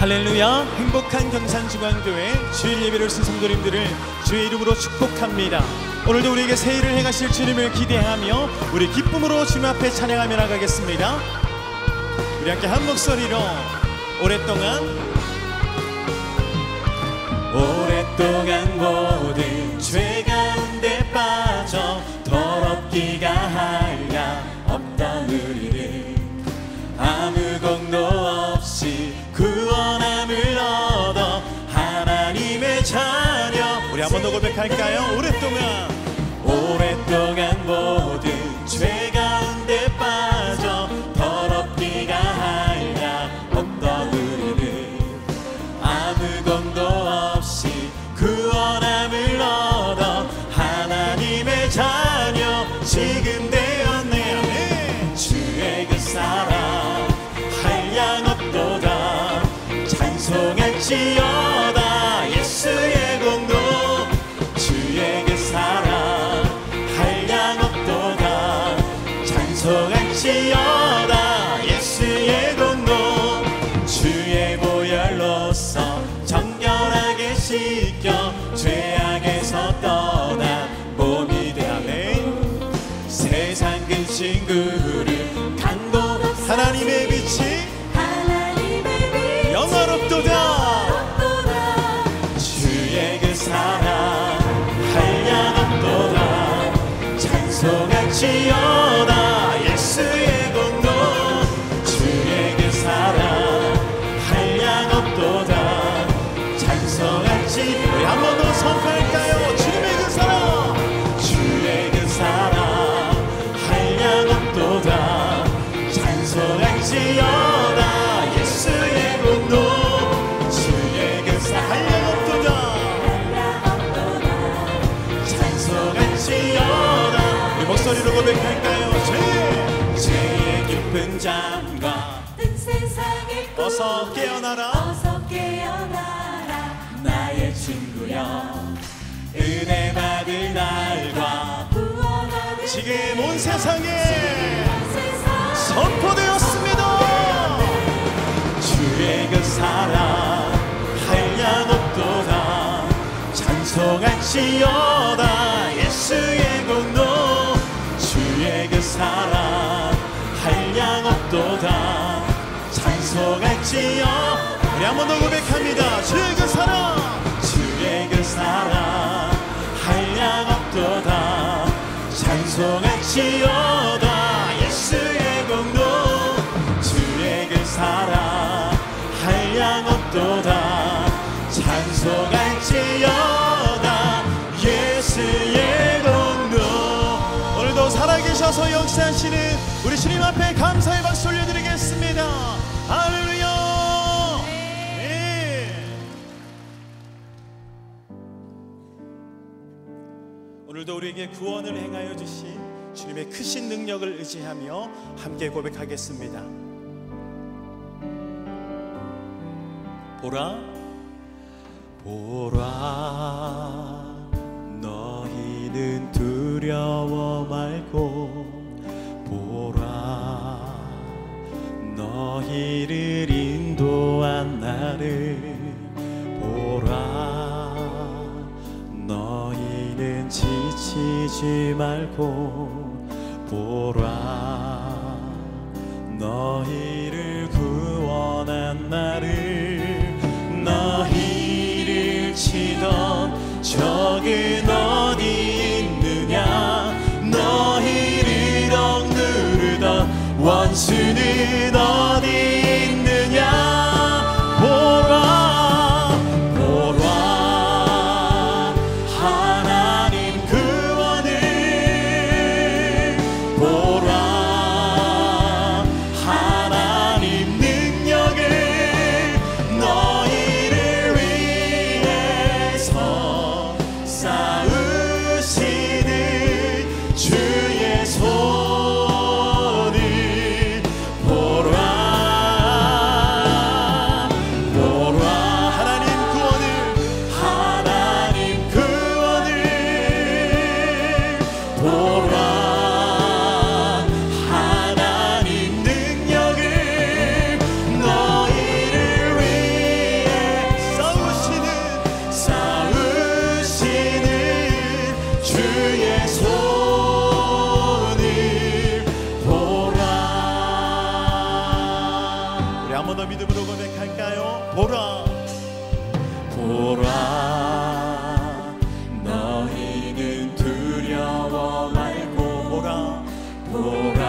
할렐루야. 행복한 경산중앙교회 주일 예배를 쓴 성도님들을 주의 이름으로 축복합니다. 오늘도 우리에게 새 일을 행하실 주님을 기대하며 우리 기쁨으로 주님 앞에 찬양하며 나가겠습니다. 우리 함께 한 목소리로 오랫동안 모든 죄 가운데 빠져 더럽기가 하려 없던 우리를 아무 공도 없이 구원함을 얻어 하나님의 자녀. 우리 한 번 더 고백할까요? 오랫동안 모든 죄 가운데 빠져 더럽기가 하려 없던 우리를 아무 공도 없이 구원함을 얻어 하나님의 자녀 지금 되었네. 주의 그 사랑 한량 없도다. 찬송할지어다. 예수의 공로 주의 그 사랑 한량 없도다. 찬송할지어다. 예수의 공로 주의 보혈로서 정결하게 씻겨 죄악에서 떠나 몸이 되네. 세상 그 친구를 강도 하나님의 빛이 영화롭도다. 주의 그 사랑 한량없도다. 찬송할지어다. 예수의 공로 주의 그 사랑 한량없도다. 찬송할지. 우리 한 번 더 선포할까요? 주님의 그 사랑 주의 그 사랑 한량없도다. 찬송할지어다. 예수의 공로 주의 그 사랑 한량없도다. 찬송할지어다. 우리 목소리로 고백할까요? 죄의 깊은 잠과 세상의 꿈 어서 깨어나라. 나의 친구여 은혜 받을 날과 지금 온 세상에 선포되었습니다. 주의 그 사랑 한량없도다. 찬송할지어다. 예수의 공로 주의 그 사랑 한량없도다. 찬송할지어. 우리 한 번 더 고백합니다. 주의 그 사랑 주의 그 사랑 한량없도다. 찬송할지어다. 예수의 공로 주의 그 사랑 한량없도다. 찬송할지어다. 예수의 공로. 오늘도 살아계셔서 역사하시는 우리 주님 앞에 감사의 박수 올려드리겠습니다. 할렐루야. 오늘도 우리에게 구원을 행하여 주신 주님의 크신 능력을 의지하며 함께 고백하겠습니다. 보라 너희는 두려워 말고 보라 너희를 인도한 나를 보라 너희는 지치지 말고 보라 너희를 구원한 나를 너희를 치던 적은 어디 있느냐 너희를 억누르던 원수는 어디 있느냐 보라 하나님 구원을 보라 하나님 한 번 더 믿음으로 고백할까요? 보라 보라 너희는 두려워 말고 보라 보라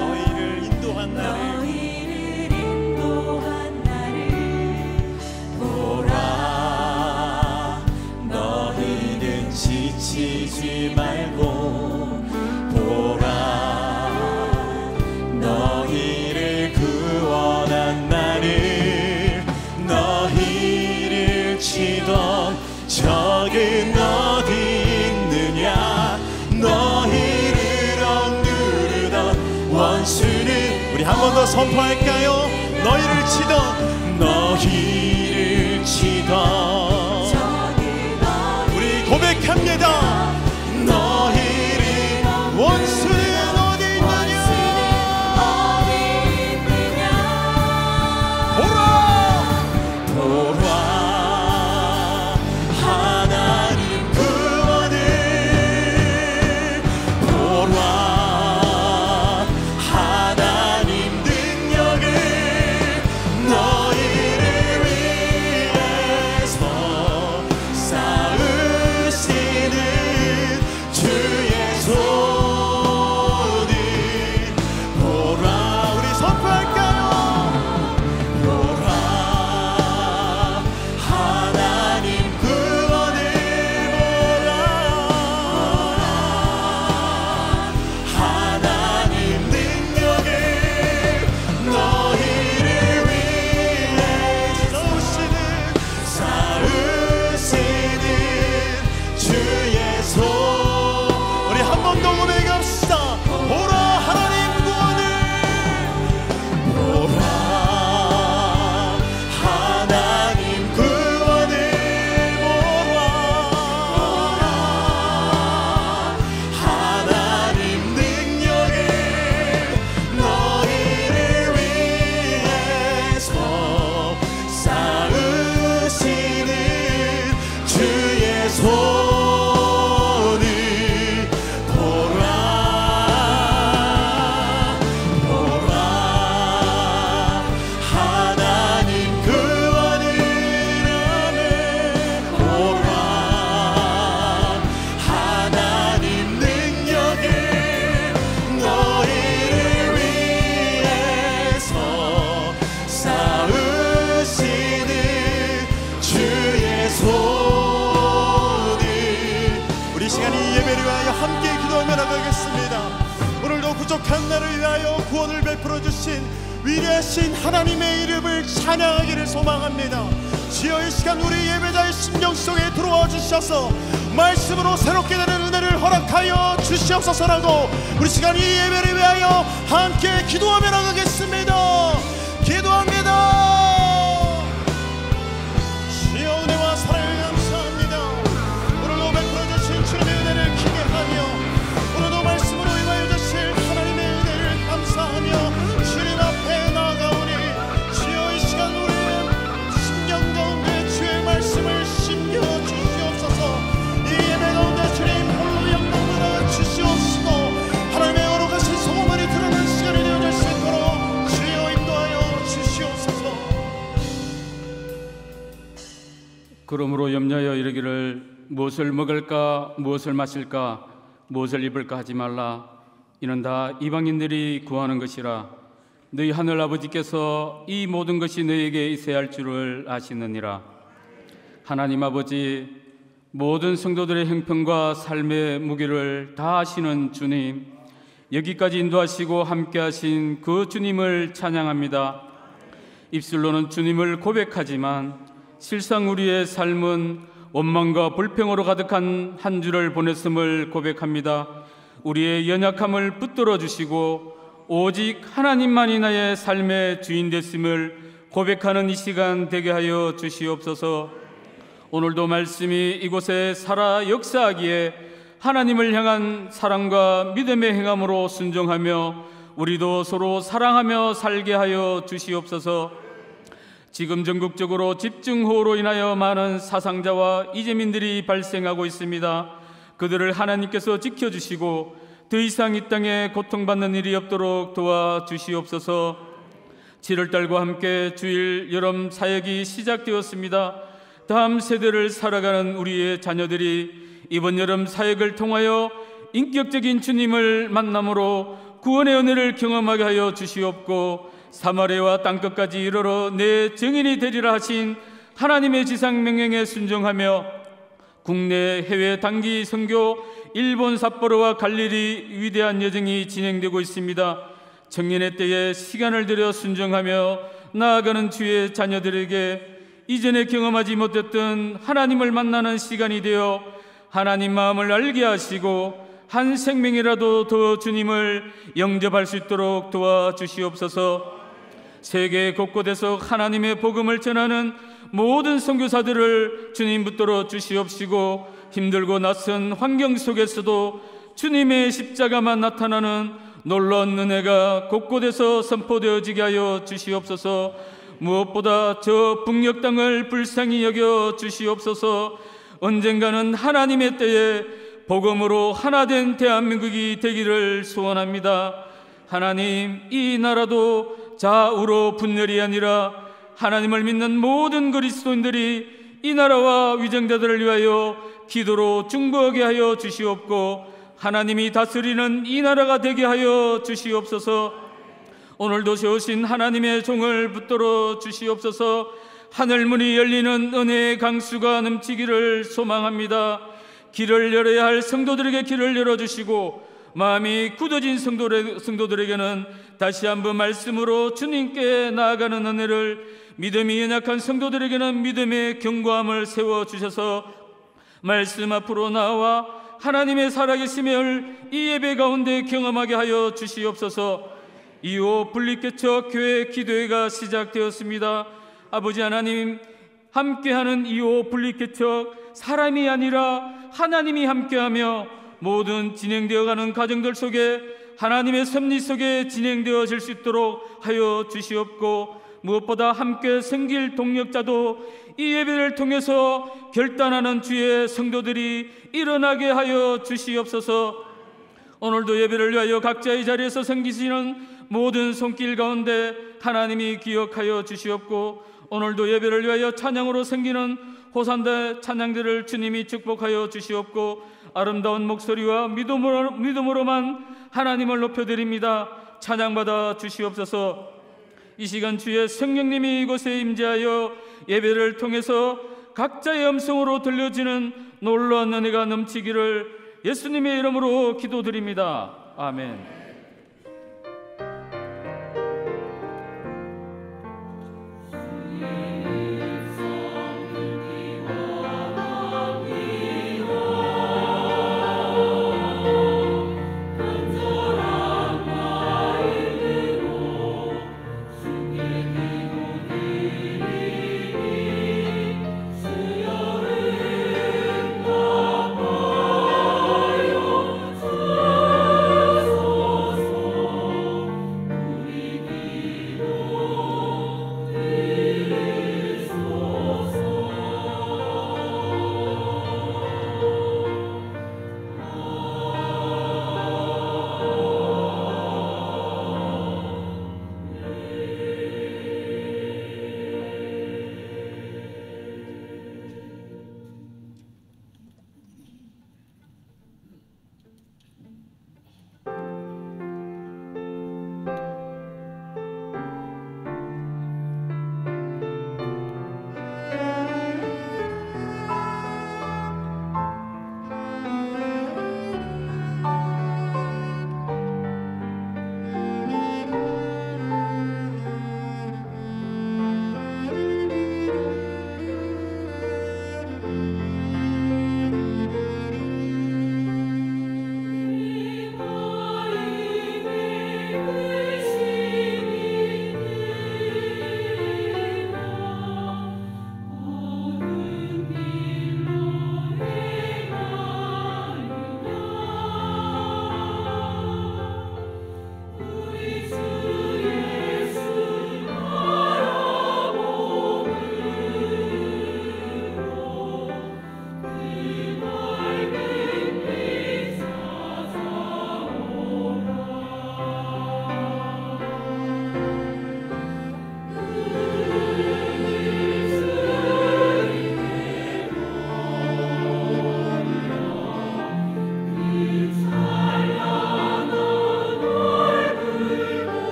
너희를 인도한 나를 보라 너희는 지치지 말고 보라 너희를 구원한 나를 너희를 치던 적은 어디 있느냐 너희를 억누르던 원수는 우리 한 번 더 선포할까요? 너희를 치던 우리 고백합니다. 너희를 원수는 어디 있느냐 보라 하나님 구원을 보라 하나님 능력을 너희를 위해서 쌓으시는 주의 손을 보라 우리 선포할까요? 보라 하나님 구원을 보라 하나님 능력을 너희를 위해 쌓으시는 주의 손 우리 한 번 더 고백합시다. 보라 하나님 구원을 보라 하나님 구원을 보라 하나님 능력을 너희를 위해서 쌓으시는 주의 손을 보라 보라 하나님 구원을 하네 보라 하나님 능력을 너희를 위해서 쌓으시는 주의 손을 우리 시간 이 예배를 위하여 함께 기도하며 나가겠습니다. 오늘도 부족한 나를 위하여 구원을 베풀어 주신 위대하신 하나님의 이름을 찬양하기를 소망합니다. 주여 이 시간 우리 예배자의 심령 속에 들어와 주셔서 말씀으로 새롭게 되는 은혜를 허락하여 주시옵소서라고 우리 시간 이 예배를 위하여 함께 기도하며 나가겠습니다. 기도합니다. 주여 은혜와 사랑을 감사합니다. 오늘도 베풀어 주신 주님의 은혜를 기대하며 오늘도 말씀으로 임하여 주실 하나님의 은혜를 감사하며 주님 앞에 나아가오니 주여 이 시간 우리의 심령 가운데 주의 말씀을 심겨 주시옵소서. 이 예배 가운데 주님 홀로 영광 받아 주시옵시고 하나님의 거룩하신 소원이 드러난 시간이 되어질 수 있도록 주여 인도하여 주시옵소서. 그러므로 염려하여 이르기를 무엇을 먹을까 무엇을 마실까 무엇을 입을까 하지 말라. 이는 다 이방인들이 구하는 것이라. 너희 하늘 아버지께서 이 모든 것이 너희에게 있어야 할 줄을 아시느니라. 하나님 아버지, 모든 성도들의 형편과 삶의 무게를 다 아시는 주님, 여기까지 인도하시고 함께하신 그 주님을 찬양합니다. 입술로는 주님을 고백하지만 실상 우리의 삶은 원망과 불평으로 가득한 한 주를 보냈음을 고백합니다. 우리의 연약함을 붙들어 주시고 오직 하나님만이 나의 삶의 주인 됐음을 고백하는 이 시간 되게 하여 주시옵소서. 오늘도 말씀이 이곳에 살아 역사하기에 하나님을 향한 사랑과 믿음의 행함으로 순종하며 우리도 서로 사랑하며 살게 하여 주시옵소서. 지금 전국적으로 집중호우로 인하여 많은 사상자와 이재민들이 발생하고 있습니다. 그들을 하나님께서 지켜주시고 더 이상 이 땅에 고통받는 일이 없도록 도와주시옵소서. 7월달과 함께 주일 여름 사역이 시작되었습니다. 다음 세대를 살아가는 우리의 자녀들이 이번 여름 사역을 통하여 인격적인 주님을 만남으로 구원의 은혜를 경험하게 하여 주시옵고, 사마리아와 땅끝까지 이르러 내 증인이 되리라 하신 하나님의 지상 명령에 순종하며 국내 해외 단기 선교, 일본 삿포로와 갈릴리 위대한 여정이 진행되고 있습니다. 청년의 때에 시간을 들여 순종하며 나아가는 주의 자녀들에게 이전에 경험하지 못했던 하나님을 만나는 시간이 되어 하나님 마음을 알게 하시고 한 생명이라도 더 주님을 영접할 수 있도록 도와주시옵소서. 세계 곳곳에서 하나님의 복음을 전하는 모든 선교사들을 주님 붙들어 주시옵시고, 힘들고 낯선 환경 속에서도 주님의 십자가만 나타나는 놀라운 은혜가 곳곳에서 선포되어지게 하여 주시옵소서. 무엇보다 저 북녘 땅을 불쌍히 여겨 주시옵소서. 언젠가는 하나님의 때에 복음으로 하나된 대한민국이 되기를 소원합니다. 하나님, 이 나라도 좌우로 분열이 아니라 하나님을 믿는 모든 그리스도인들이 이 나라와 위정자들을 위하여 기도로 중보하게 하여 주시옵고, 하나님이 다스리는 이 나라가 되게 하여 주시옵소서. 오늘도 세우신 하나님의 종을 붙들어 주시옵소서. 하늘문이 열리는 은혜의 강수가 넘치기를 소망합니다. 길을 열어야 할 성도들에게 길을 열어주시고, 마음이 굳어진 성도들에게는 다시 한번 말씀으로 주님께 나아가는 은혜를, 믿음이 연약한 성도들에게는 믿음의 견고함을 세워주셔서 말씀 앞으로 나와 하나님의 살아계심을 이 예배 가운데 경험하게 하여 주시옵소서. 2호 분리개척 교회 기도회가 시작되었습니다. 아버지 하나님, 함께하는 2호 분리개척, 사람이 아니라 하나님이 함께하며 모든 진행되어가는 과정들 속에 하나님의 섭리 속에 진행되어질 수 있도록 하여 주시옵고, 무엇보다 함께 섬길 동력자도 이 예배를 통해서 결단하는 주의 성도들이 일어나게 하여 주시옵소서. 오늘도 예배를 위하여 각자의 자리에서 섬기시는 모든 손길 가운데 하나님이 기억하여 주시옵고, 오늘도 예배를 위하여 찬양으로 섬기는 호산대 찬양들을 주님이 축복하여 주시옵고, 아름다운 목소리와 믿음으로만 하나님을 높여드립니다. 찬양받아 주시옵소서. 이 시간 주의 성령님이 이곳에 임재하여 예배를 통해서 각자의 음성으로 들려지는 놀라운 은혜가 넘치기를 예수님의 이름으로 기도드립니다. 아멘.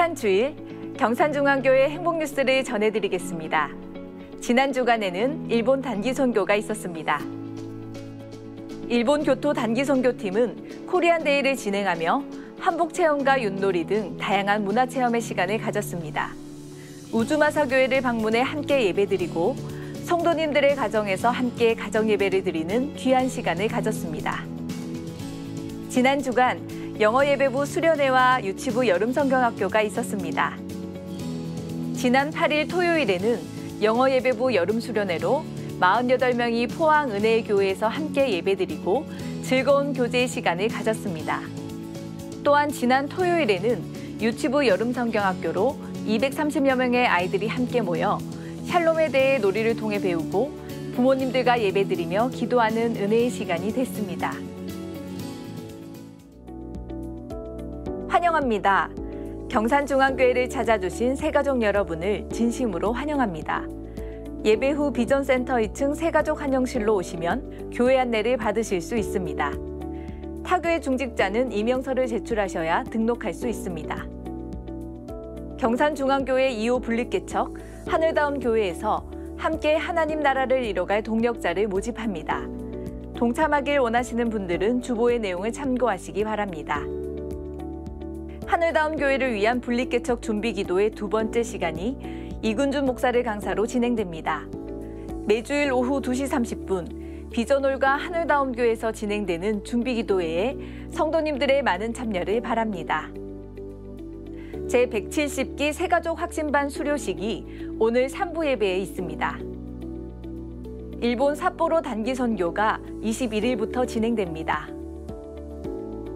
행복한 주일, 경산중앙교회 행복뉴스를 전해드리겠습니다. 지난 주간에는 일본 단기 선교가 있었습니다. 일본 교토 단기 선교팀은 코리안데이를 진행하며 한복체험과 윷놀이 등 다양한 문화체험의 시간을 가졌습니다. 우주마사교회를 방문해 함께 예배드리고 성도님들의 가정에서 함께 가정예배를 드리는 귀한 시간을 가졌습니다. 지난 주간 영어예배부 수련회와 유치부 여름성경학교가 있었습니다. 지난 8일 토요일에는 영어예배부 여름수련회로 48명이 포항 은혜의 교회에서 함께 예배드리고 즐거운 교제의 시간을 가졌습니다. 또한 지난 토요일에는 유치부 여름성경학교로 230여 명의 아이들이 함께 모여 샬롬에 대해 놀이를 통해 배우고 부모님들과 예배드리며 기도하는 은혜의 시간이 됐습니다. 환영합니다. 경산중앙교회를 찾아주신 새가족 여러분을 진심으로 환영합니다. 예배 후 비전센터 2층 새가족 환영실로 오시면 교회 안내를 받으실 수 있습니다. 타교회 중직자는 이명서를 제출하셔야 등록할 수 있습니다. 경산중앙교회 2호 분립개척 하늘다운 교회에서 함께 하나님 나라를 이뤄갈 동력자를 모집합니다. 동참하길 원하시는 분들은 주보의 내용을 참고하시기 바랍니다. 하늘다운 교회를 위한 분립개척 준비기도의 두 번째 시간이 이군준 목사를 강사로 진행됩니다. 매주일 오후 2시 30분 비전홀과 하늘다운 교회에서 진행되는 준비기도회에 성도님들의 많은 참여를 바랍니다. 제170기 새가족 확신반 수료식이 오늘 3부 예배에 있습니다. 일본 삿포로 단기 선교가 21일부터 진행됩니다.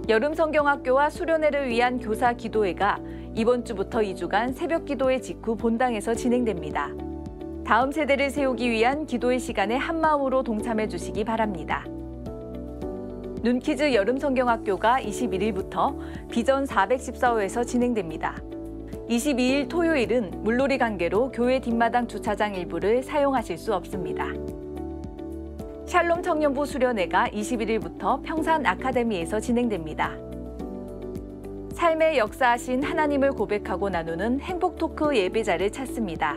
여름성경학교와 수련회를 위한 교사 기도회가 이번 주부터 2주간 새벽 기도회 직후 본당에서 진행됩니다. 다음 세대를 세우기 위한 기도의 시간에 한마음으로 동참해 주시기 바랍니다. 눈키즈 여름성경학교가 21일부터 비전 414호에서 진행됩니다. 22일 토요일은 물놀이 관계로 교회 뒷마당 주차장 일부를 사용하실 수 없습니다. 샬롬 청년부 수련회가 21일부터 평산 아카데미에서 진행됩니다. 삶의 역사하신 하나님을 고백하고 나누는 행복 토크 예배자를 찾습니다.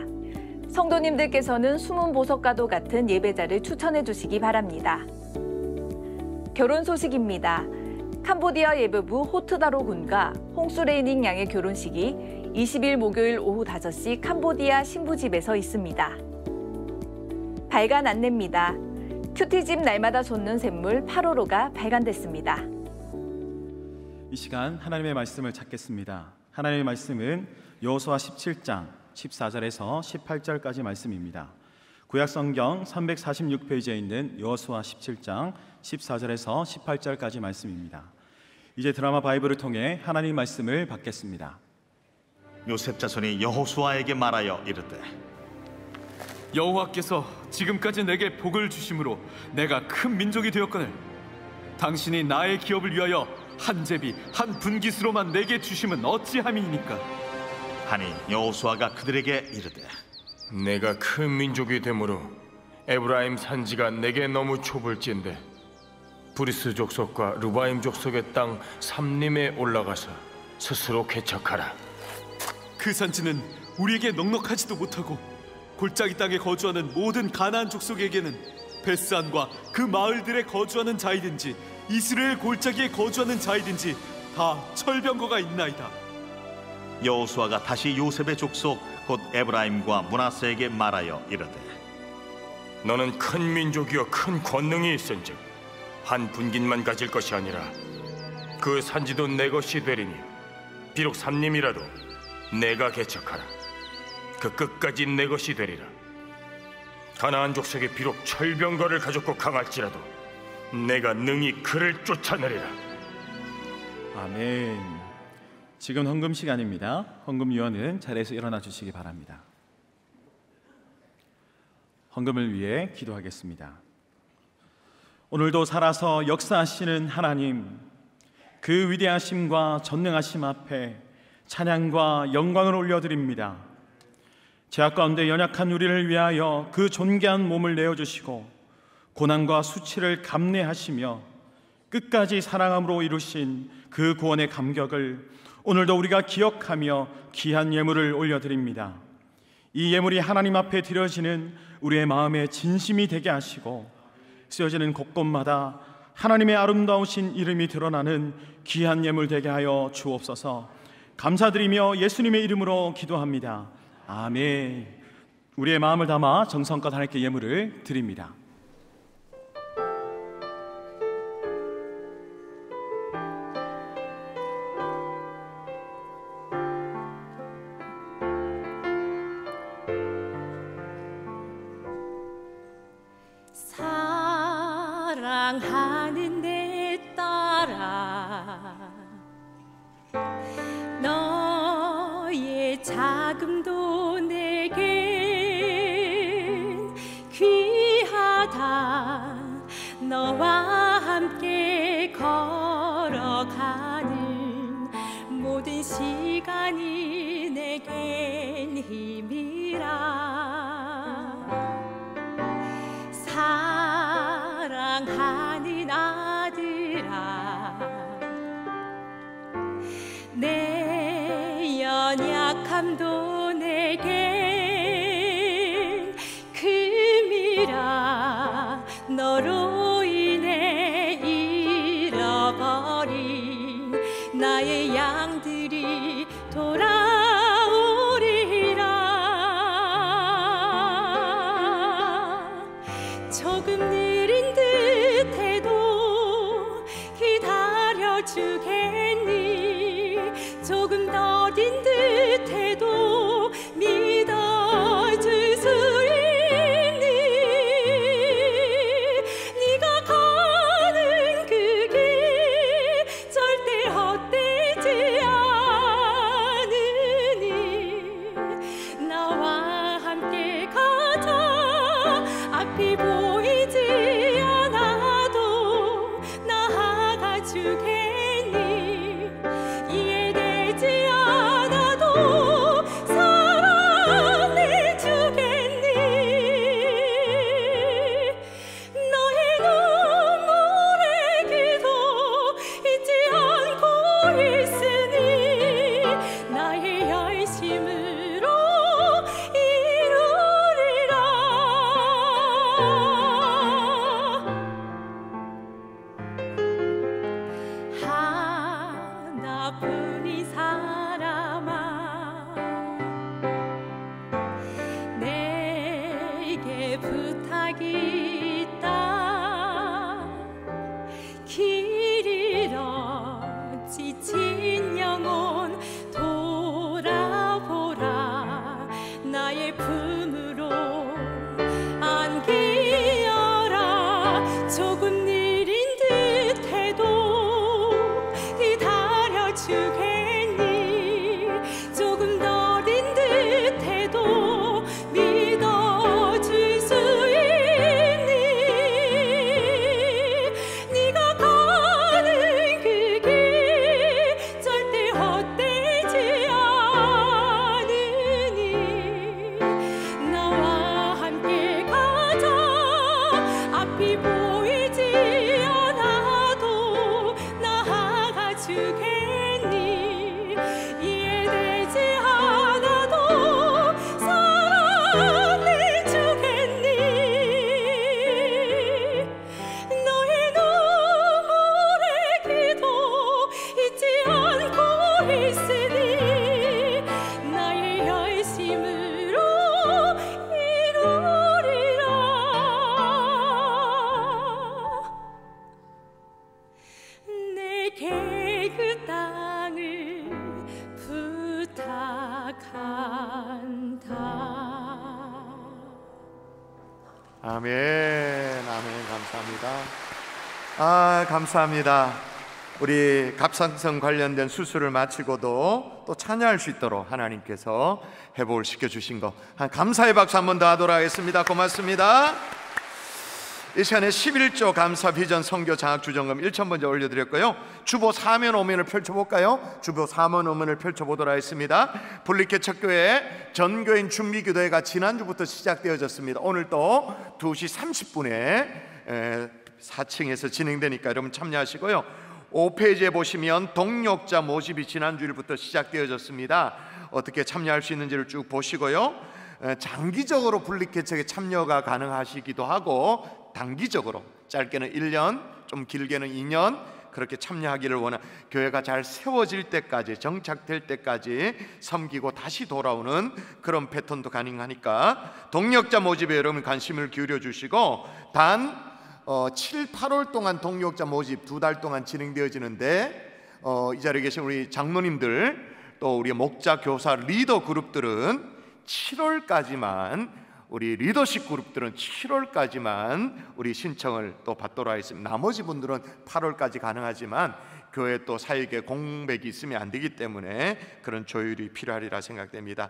성도님들께서는 숨은 보석과도 같은 예배자를 추천해 주시기 바랍니다. 결혼 소식입니다. 캄보디아 예배부 호트다로 군과 홍수레이닝 양의 결혼식이 20일 목요일 오후 5시 캄보디아 신부집에서 있습니다. 발간 안내입니다. 큐티집 날마다 솟는 샘물 8호로가 발간됐습니다. 이 시간 하나님의 말씀을 찾겠습니다. 하나님의 말씀은 여호수아 17장 14절에서 18절까지 말씀입니다. 구약성경 346페이지에 있는 여호수아 17장 14절에서 18절까지 말씀입니다. 이제 드라마 바이블을 통해 하나님 말씀을 받겠습니다. 요셉 자손이 여호수아에게 말하여 이르되 여호와께서 지금까지 내게 복을 주심으로 내가 큰 민족이 되었거늘 당신이 나의 기업을 위하여 한 제비 한 분깃으로만 내게 주심은 어찌함이니까. 하니 여호수아가 그들에게 이르되 내가 큰 민족이 되므로 에브라임 산지가 내게 너무 좁을진데 브리스 족속과 루바임 족속의 땅 삼림에 올라가서 스스로 개척하라. 그 산지는 우리에게 넉넉하지도 못하고 골짜기 땅에 거주하는 모든 가나안 족속에게는 베스안과 그 마을들에 거주하는 자이든지 이스라엘 골짜기에 거주하는 자이든지 다 철병거가 있나이다. 여호수아가 다시 요셉의 족속 곧 에브라임과 므낫세에게 말하여 이르되 너는 큰 민족이여 큰 권능이 있은즉 한 분깃만 가질 것이 아니라 그 산지도 내 것이 되리니 비록 삼림이라도 내가 개척하라. 그 끝까지 내 것이 되리라. 가나안 족속이 비록 철병거를 가졌고 강할지라도 내가 능히 그를 쫓아내리라. 아멘. 지금 헌금 시간입니다. 헌금위원은 자리에서 일어나 주시기 바랍니다. 헌금을 위해 기도하겠습니다. 오늘도 살아서 역사하시는 하나님, 그 위대하심과 전능하심 앞에 찬양과 영광을 올려드립니다. 죄악 가운데 연약한 우리를 위하여 그 존귀한 몸을 내어주시고 고난과 수치를 감내하시며 끝까지 사랑함으로 이루신 그 구원의 감격을 오늘도 우리가 기억하며 귀한 예물을 올려드립니다. 이 예물이 하나님 앞에 드려지는 우리의 마음의 진심이 되게 하시고 쓰여지는 곳곳마다 하나님의 아름다우신 이름이 드러나는 귀한 예물 되게 하여 주옵소서. 감사드리며 예수님의 이름으로 기도합니다. 아멘. 우리의 마음을 담아 정성껏 하나님께 예물을 드립니다. 사랑하는 내 딸아, 너의 자금도 내겐 귀하다. 너와 함께 걸어가는 모든 시간이 내겐 힘이라. 사랑하는 아들아, 내 연약함도 내겐 금이라. 너로 인해 잃어버린 나의 양들이 돌아오리라. 조금 느린 듯해도 기다려주겠니? 조금 더딘 듯해도 믿어줄 수 있니? 네가 가는 그 길 절대 헛되지 않으니 나와 함께 가자. 앞이 보이지 않아도 나아가 주겠니? 이해되지 않아도 사랑해 주겠니? 너의 눈물의 기도 잊지 않고 있으니 나의 열심으로 이루리라. 하나뿐인 사람아, 내게 부탁이 있다. 길 잃어 지친 영혼 돌아보라. 나의 품으로 안기어라. 조금 느린 듯해도 기다려주겠니? 조금 더딘 듯해도 믿어줄 수 있니? 네가 가는 그 길 절대 헛되지 않으니 나와 함께 가자. 앞이 보이지 않아도 나아가 주겠니? 이해되지 않아도 사랑해 주겠니? 너의 눈물의 기도 잊지 않고 있으니 나의 열심으로 이루리라. 내게 그 땅을 부탁한다. 아멘, 아멘. 감사합니다. 감사합니다. 우리 갑상선 관련된 수술을 마치고도 또 찬양할 수 있도록 하나님께서 회복을 시켜주신 거 감사의 박수 한 번 더 하도록 하겠습니다. 고맙습니다. 이 시간에 11조 감사 비전 선교 장학주정금 1천 먼저 올려드렸고요. 주보 사면 오면을 펼쳐볼까요? 주보 사면 오면을 펼쳐보도록 하겠습니다. 불리케 첫교회 전교인 준비기도회가 지난주부터 시작되어졌습니다. 오늘 또 2시 30분에 4층에서 진행되니까 여러분 참여하시고요. 5페이지에 보시면 동력자 모집이 지난주일부터 시작되어졌습니다. 어떻게 참여할 수 있는지를 쭉 보시고요. 장기적으로 분립개척에 참여가 가능하시기도 하고 단기적으로 짧게는 1년, 좀 길게는 2년 그렇게 참여하기를 교회가 잘 세워질 때까지, 정착될 때까지 섬기고 다시 돌아오는 그런 패턴도 가능하니까 동력자 모집에 여러분 관심을 기울여 주시고, 단 7, 8월 동안 동력자 모집 2달 동안 진행되어지는데 이 자리에 계신 우리 장로님들 또 우리 목자, 교사, 리더 그룹들은 7월까지만, 우리 리더십 그룹들은 7월까지만 우리 신청을 또 받도록 하겠습니다. 나머지 분들은 8월까지 가능하지만 교회 또 사역에 공백이 있으면 안 되기 때문에 그런 조율이 필요하리라 생각됩니다.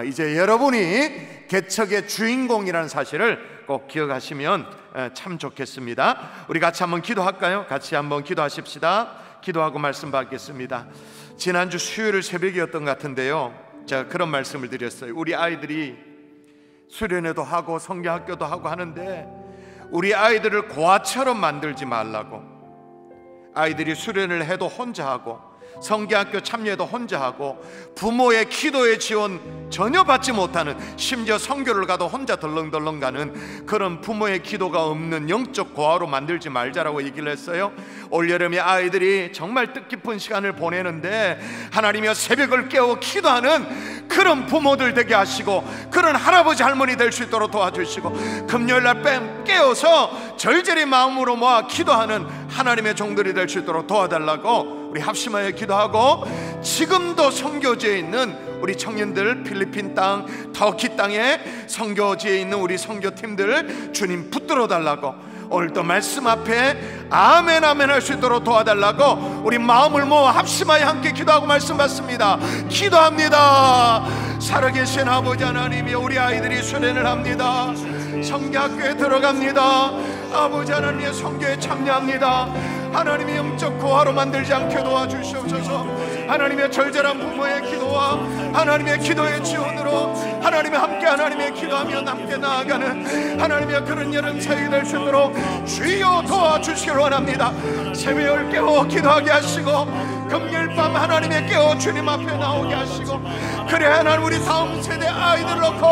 이제 여러분이 개척의 주인공이라는 사실을 꼭 기억하시면 참 좋겠습니다. 우리 같이 한번 기도할까요? 같이 한번 기도하십시다. 기도하고 말씀 받겠습니다. 지난주 수요일 새벽이었던 것 같은데요, 제가 그런 말씀을 드렸어요. 우리 아이들이 수련회도 하고 성경학교도 하고 하는데 우리 아이들을 고아처럼 만들지 말라고. 아이들이 수련을 해도 혼자 하고 성경학교 참여해도 혼자 하고 부모의 기도의 지원 전혀 받지 못하는, 심지어 성교를 가도 혼자 덜렁덜렁 가는 그런 부모의 기도가 없는 영적 고아로 만들지 말자라고 얘기를 했어요. 올여름에 아이들이 정말 뜻깊은 시간을 보내는데 하나님이여 새벽을 깨워 기도하는 그런 부모들 되게 하시고 그런 할아버지 할머니 될 수 있도록 도와주시고, 금요일날 깨어서 절절히 마음으로 모아 기도하는 하나님의 종들이 될 수 있도록 도와달라고 우리 합심하여 기도하고, 지금도 선교지에 있는 우리 청년들, 필리핀 땅, 터키 땅에 선교지에 있는 우리 선교팀들 주님 붙들어 달라고, 오늘도 말씀 앞에 아멘 아멘 할 수 있도록 도와달라고 우리 마음을 모아 합심하여 함께 기도하고 말씀 받습니다. 기도합니다. 살아계신 아버지 하나님이, 우리 아이들이 수련을 합니다. 성경학교에 들어갑니다. 아버지 하나님의 선교에 참여합니다. 하나님의 영적 고아로 만들지 않게 도와주시옵소서. 하나님의 절절한 부모의 기도와 하나님의 기도의 지원으로 하나님의 함께 하나님의 기도하며 함께 나아가는 하나님의 그런 여름 사역이 될 수 있도록 주여 도와주시길 원합니다. 새벽을 깨워 기도하게 하시고 금요일 밤 하나님의 깨워 주님 앞에 나오게 하시고, 그래 하나님 우리 다음 세대 아이들 놓고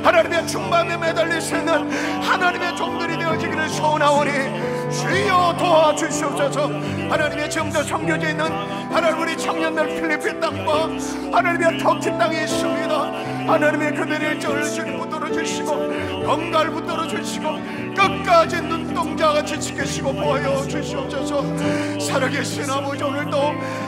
하나님의 충만에 매달릴 수 있는 하나님의 종들이 되어지기를 소원하오니 주여 도와주시옵소서. 하나님의 지금도 선교지에 있는 하나님 우리 청년들 필리핀 땅과 하나님의 터키 땅에 있습니다. 하나님의 그들의 일정을 주님 붙들어 주시고 건강을 붙들어 주시고 끝까지 눈동자같이 지키시고 보여 주시옵소서. 살아계신 아버지, 오늘도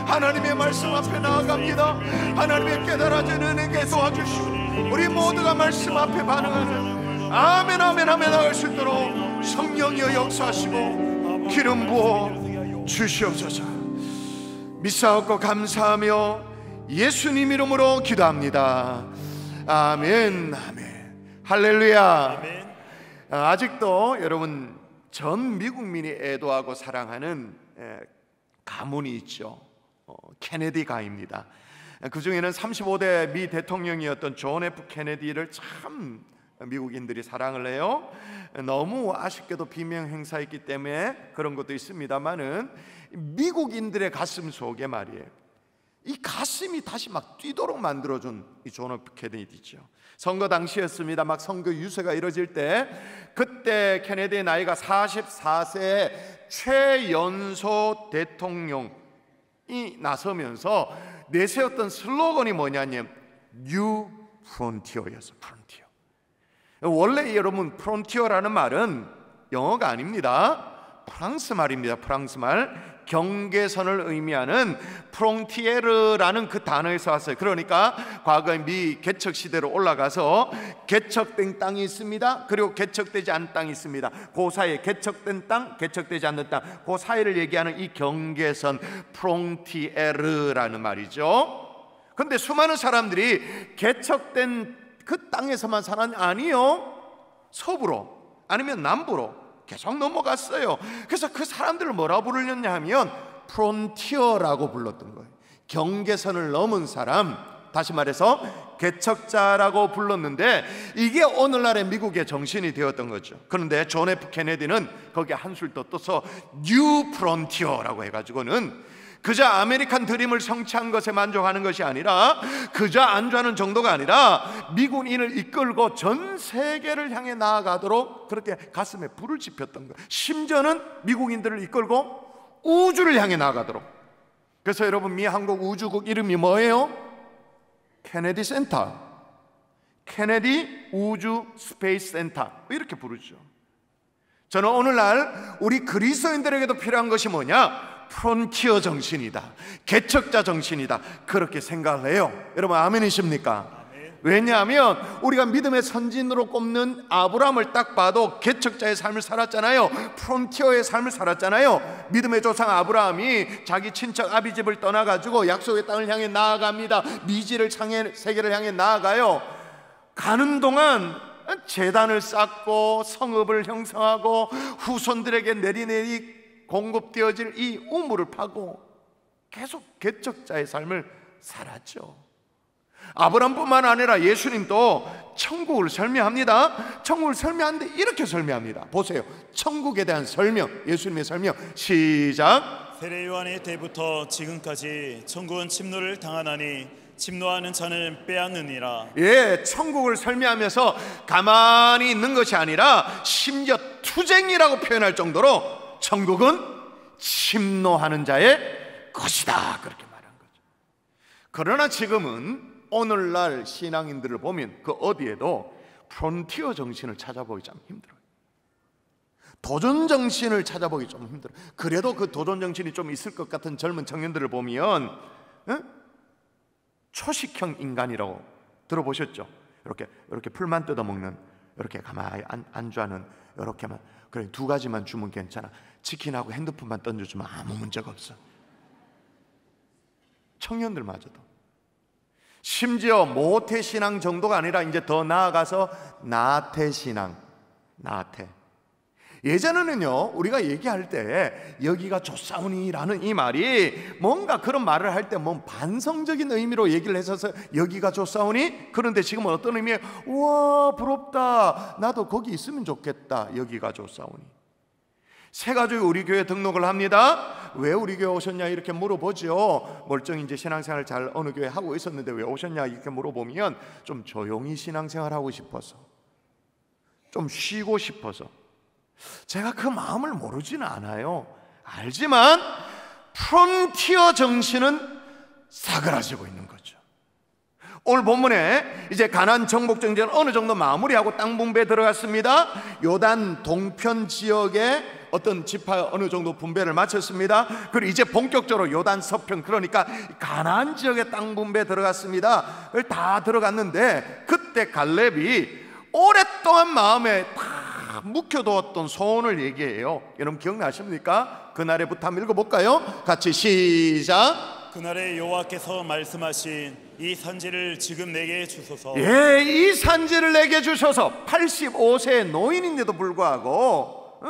하나님의 말씀 앞에 나아갑니다. 하나님의 깨달아지는 은혜에 도와주시고 우리 모두가 말씀 앞에 반응하는 아멘 아멘 하며 나갈 수 있도록 성령이여 역사하시고 기름 부어 주시옵소서. 믿사옵고 감사하며 예수님 이름으로 기도합니다. 아멘 아멘 할렐루야. 아직도 여러분 전 미국민이 애도하고 사랑하는 가문이 있죠. 케네디 가입니다. 그 중에는 35대 미 대통령이었던 존 F 케네디를 참 미국인들이 사랑을 해요. 너무 아쉽게도 비명 행사했기 때문에 그런 것도 있습니다만은 미국인들의 가슴 속에 말이에요, 이 가슴이 다시 막 뛰도록 만들어준 이 존 F 케네디죠. 선거 당시였습니다. 막 선거 유세가 이뤄질 때, 그때 케네디의 나이가 44세에 최연소 대통령이 나서면서 내세웠던 슬로건이 뭐냐면 뉴 프론티어였어요. 프론티어. 원래 여러분 프론티어라는 말은 영어가 아닙니다. 프랑스 말입니다. 프랑스 말. 경계선을 의미하는 프롱티에르라는 그 단어에서 왔어요. 그러니까 과거에 미 개척 시대로 올라가서 개척된 땅이 있습니다. 그리고 개척되지 않은 땅이 있습니다. 그 사이에 개척된 땅, 개척되지 않는 땅, 그 사이를 얘기하는 이 경계선 프롱티에르라는 말이죠. 그런데 수많은 사람들이 개척된 그 땅에서만 사는 아니요, 서부로 아니면 남부로 계속 넘어갔어요. 그래서 그 사람들을 뭐라 부르렸냐 하면 프론티어라고 불렀던 거예요. 경계선을 넘은 사람, 다시 말해서 개척자라고 불렀는데 이게 오늘날의 미국의 정신이 되었던 거죠. 그런데 존 F 케네디는 거기에 한술 더 떠서 뉴 프론티어라고 해가지고는 그저 아메리칸 드림을 성취한 것에 만족하는 것이 아니라, 그저 안주하는 정도가 아니라 미군인을 이끌고 전 세계를 향해 나아가도록 그렇게 가슴에 불을 지폈던 거예요. 심지어는 미국인들을 이끌고 우주를 향해 나아가도록. 그래서 여러분, 미 한국 우주국 이름이 뭐예요? 케네디 센터, 케네디 우주 스페이스 센터, 이렇게 부르죠. 저는 오늘날 우리 그리스도인들에게도 필요한 것이 뭐냐? 프론티어 정신이다, 개척자 정신이다, 그렇게 생각을 해요. 여러분 아멘이십니까? 왜냐하면 우리가 믿음의 선진으로 꼽는 아브라함을 딱 봐도 개척자의 삶을 살았잖아요. 프론티어의 삶을 살았잖아요. 믿음의 조상 아브라함이 자기 친척 아비집을 떠나가지고 약속의 땅을 향해 나아갑니다. 미지를 향해, 세계를 향해 나아가요. 가는 동안 제단을 쌓고 성읍을 형성하고 후손들에게 내리내리 공급되어질 이 우물을 파고 계속 개척자의 삶을 살았죠. 아브라함뿐만 아니라 예수님도 천국을 설명합니다. 천국을 설명하는데 이렇게 설명합니다. 보세요, 천국에 대한 설명, 예수님의 설명 시작. 세례 요한의 때부터 지금까지 천국은 침노를 당하나니 침노하는 자는 빼앗느니라. 예, 천국을 설명하면서 가만히 있는 것이 아니라 심지어 투쟁이라고 표현할 정도로 천국은 침노하는 자의 것이다, 그렇게 말한 거죠. 그러나 지금은 오늘날 신앙인들을 보면 그 어디에도 프론티어 정신을 찾아보기 참 힘들어요. 도전 정신을 찾아보기 좀 힘들어요. 그래도 그 도전 정신이 좀 있을 것 같은 젊은 청년들을 보면 초식형 인간이라고 들어보셨죠? 이렇게 풀만 뜯어먹는, 이렇게 가만히 안주하는, 이렇게만, 그래 두 가지만 주면 괜찮아. 치킨하고 핸드폰만 던져주면 아무 문제가 없어. 청년들마저도. 심지어 모태신앙 정도가 아니라 이제 더 나아가서 나태신앙, 나태. 예전에는요, 우리가 얘기할 때 여기가 좋사오니라는 이 말이 뭔가 그런 말을 할 때 뭐 반성적인 의미로 얘기를 했어서 여기가 좋사오니. 그런데 지금은 어떤 의미에 우와 부럽다, 나도 거기 있으면 좋겠다, 여기가 좋사오니. 새 가족이 우리 교회 등록을 합니다. 왜 우리 교회 오셨냐 이렇게 물어보죠. 멀쩡히 이제 신앙생활 잘 어느 교회 하고 있었는데 왜 오셨냐 이렇게 물어보면 좀 조용히 신앙생활 하고 싶어서, 좀 쉬고 싶어서. 제가 그 마음을 모르지는 않아요. 알지만 프론티어 정신은 사그라지고 있는 거죠. 오늘 본문에 이제 가나안 정복 정전 어느 정도 마무리하고 땅 분배에 들어갔습니다. 요단 동편 지역에 어떤 지파 어느 정도 분배를 마쳤습니다. 그리고 이제 본격적으로 요단 서편, 그러니까 가나안 지역의 땅 분배에 들어갔습니다. 다 들어갔는데 그때 갈렙이 오랫동안 마음에 다 묵혀두었던 소원을 얘기해요. 여러분 기억나십니까? 그날에부터 한번 읽어볼까요? 같이 시작. 그날에 여호와께서 말씀하신 이 산지를 지금 내게 주소서. 예, 이 산지를 내게 주소서. 85세의 노인인데도 불구하고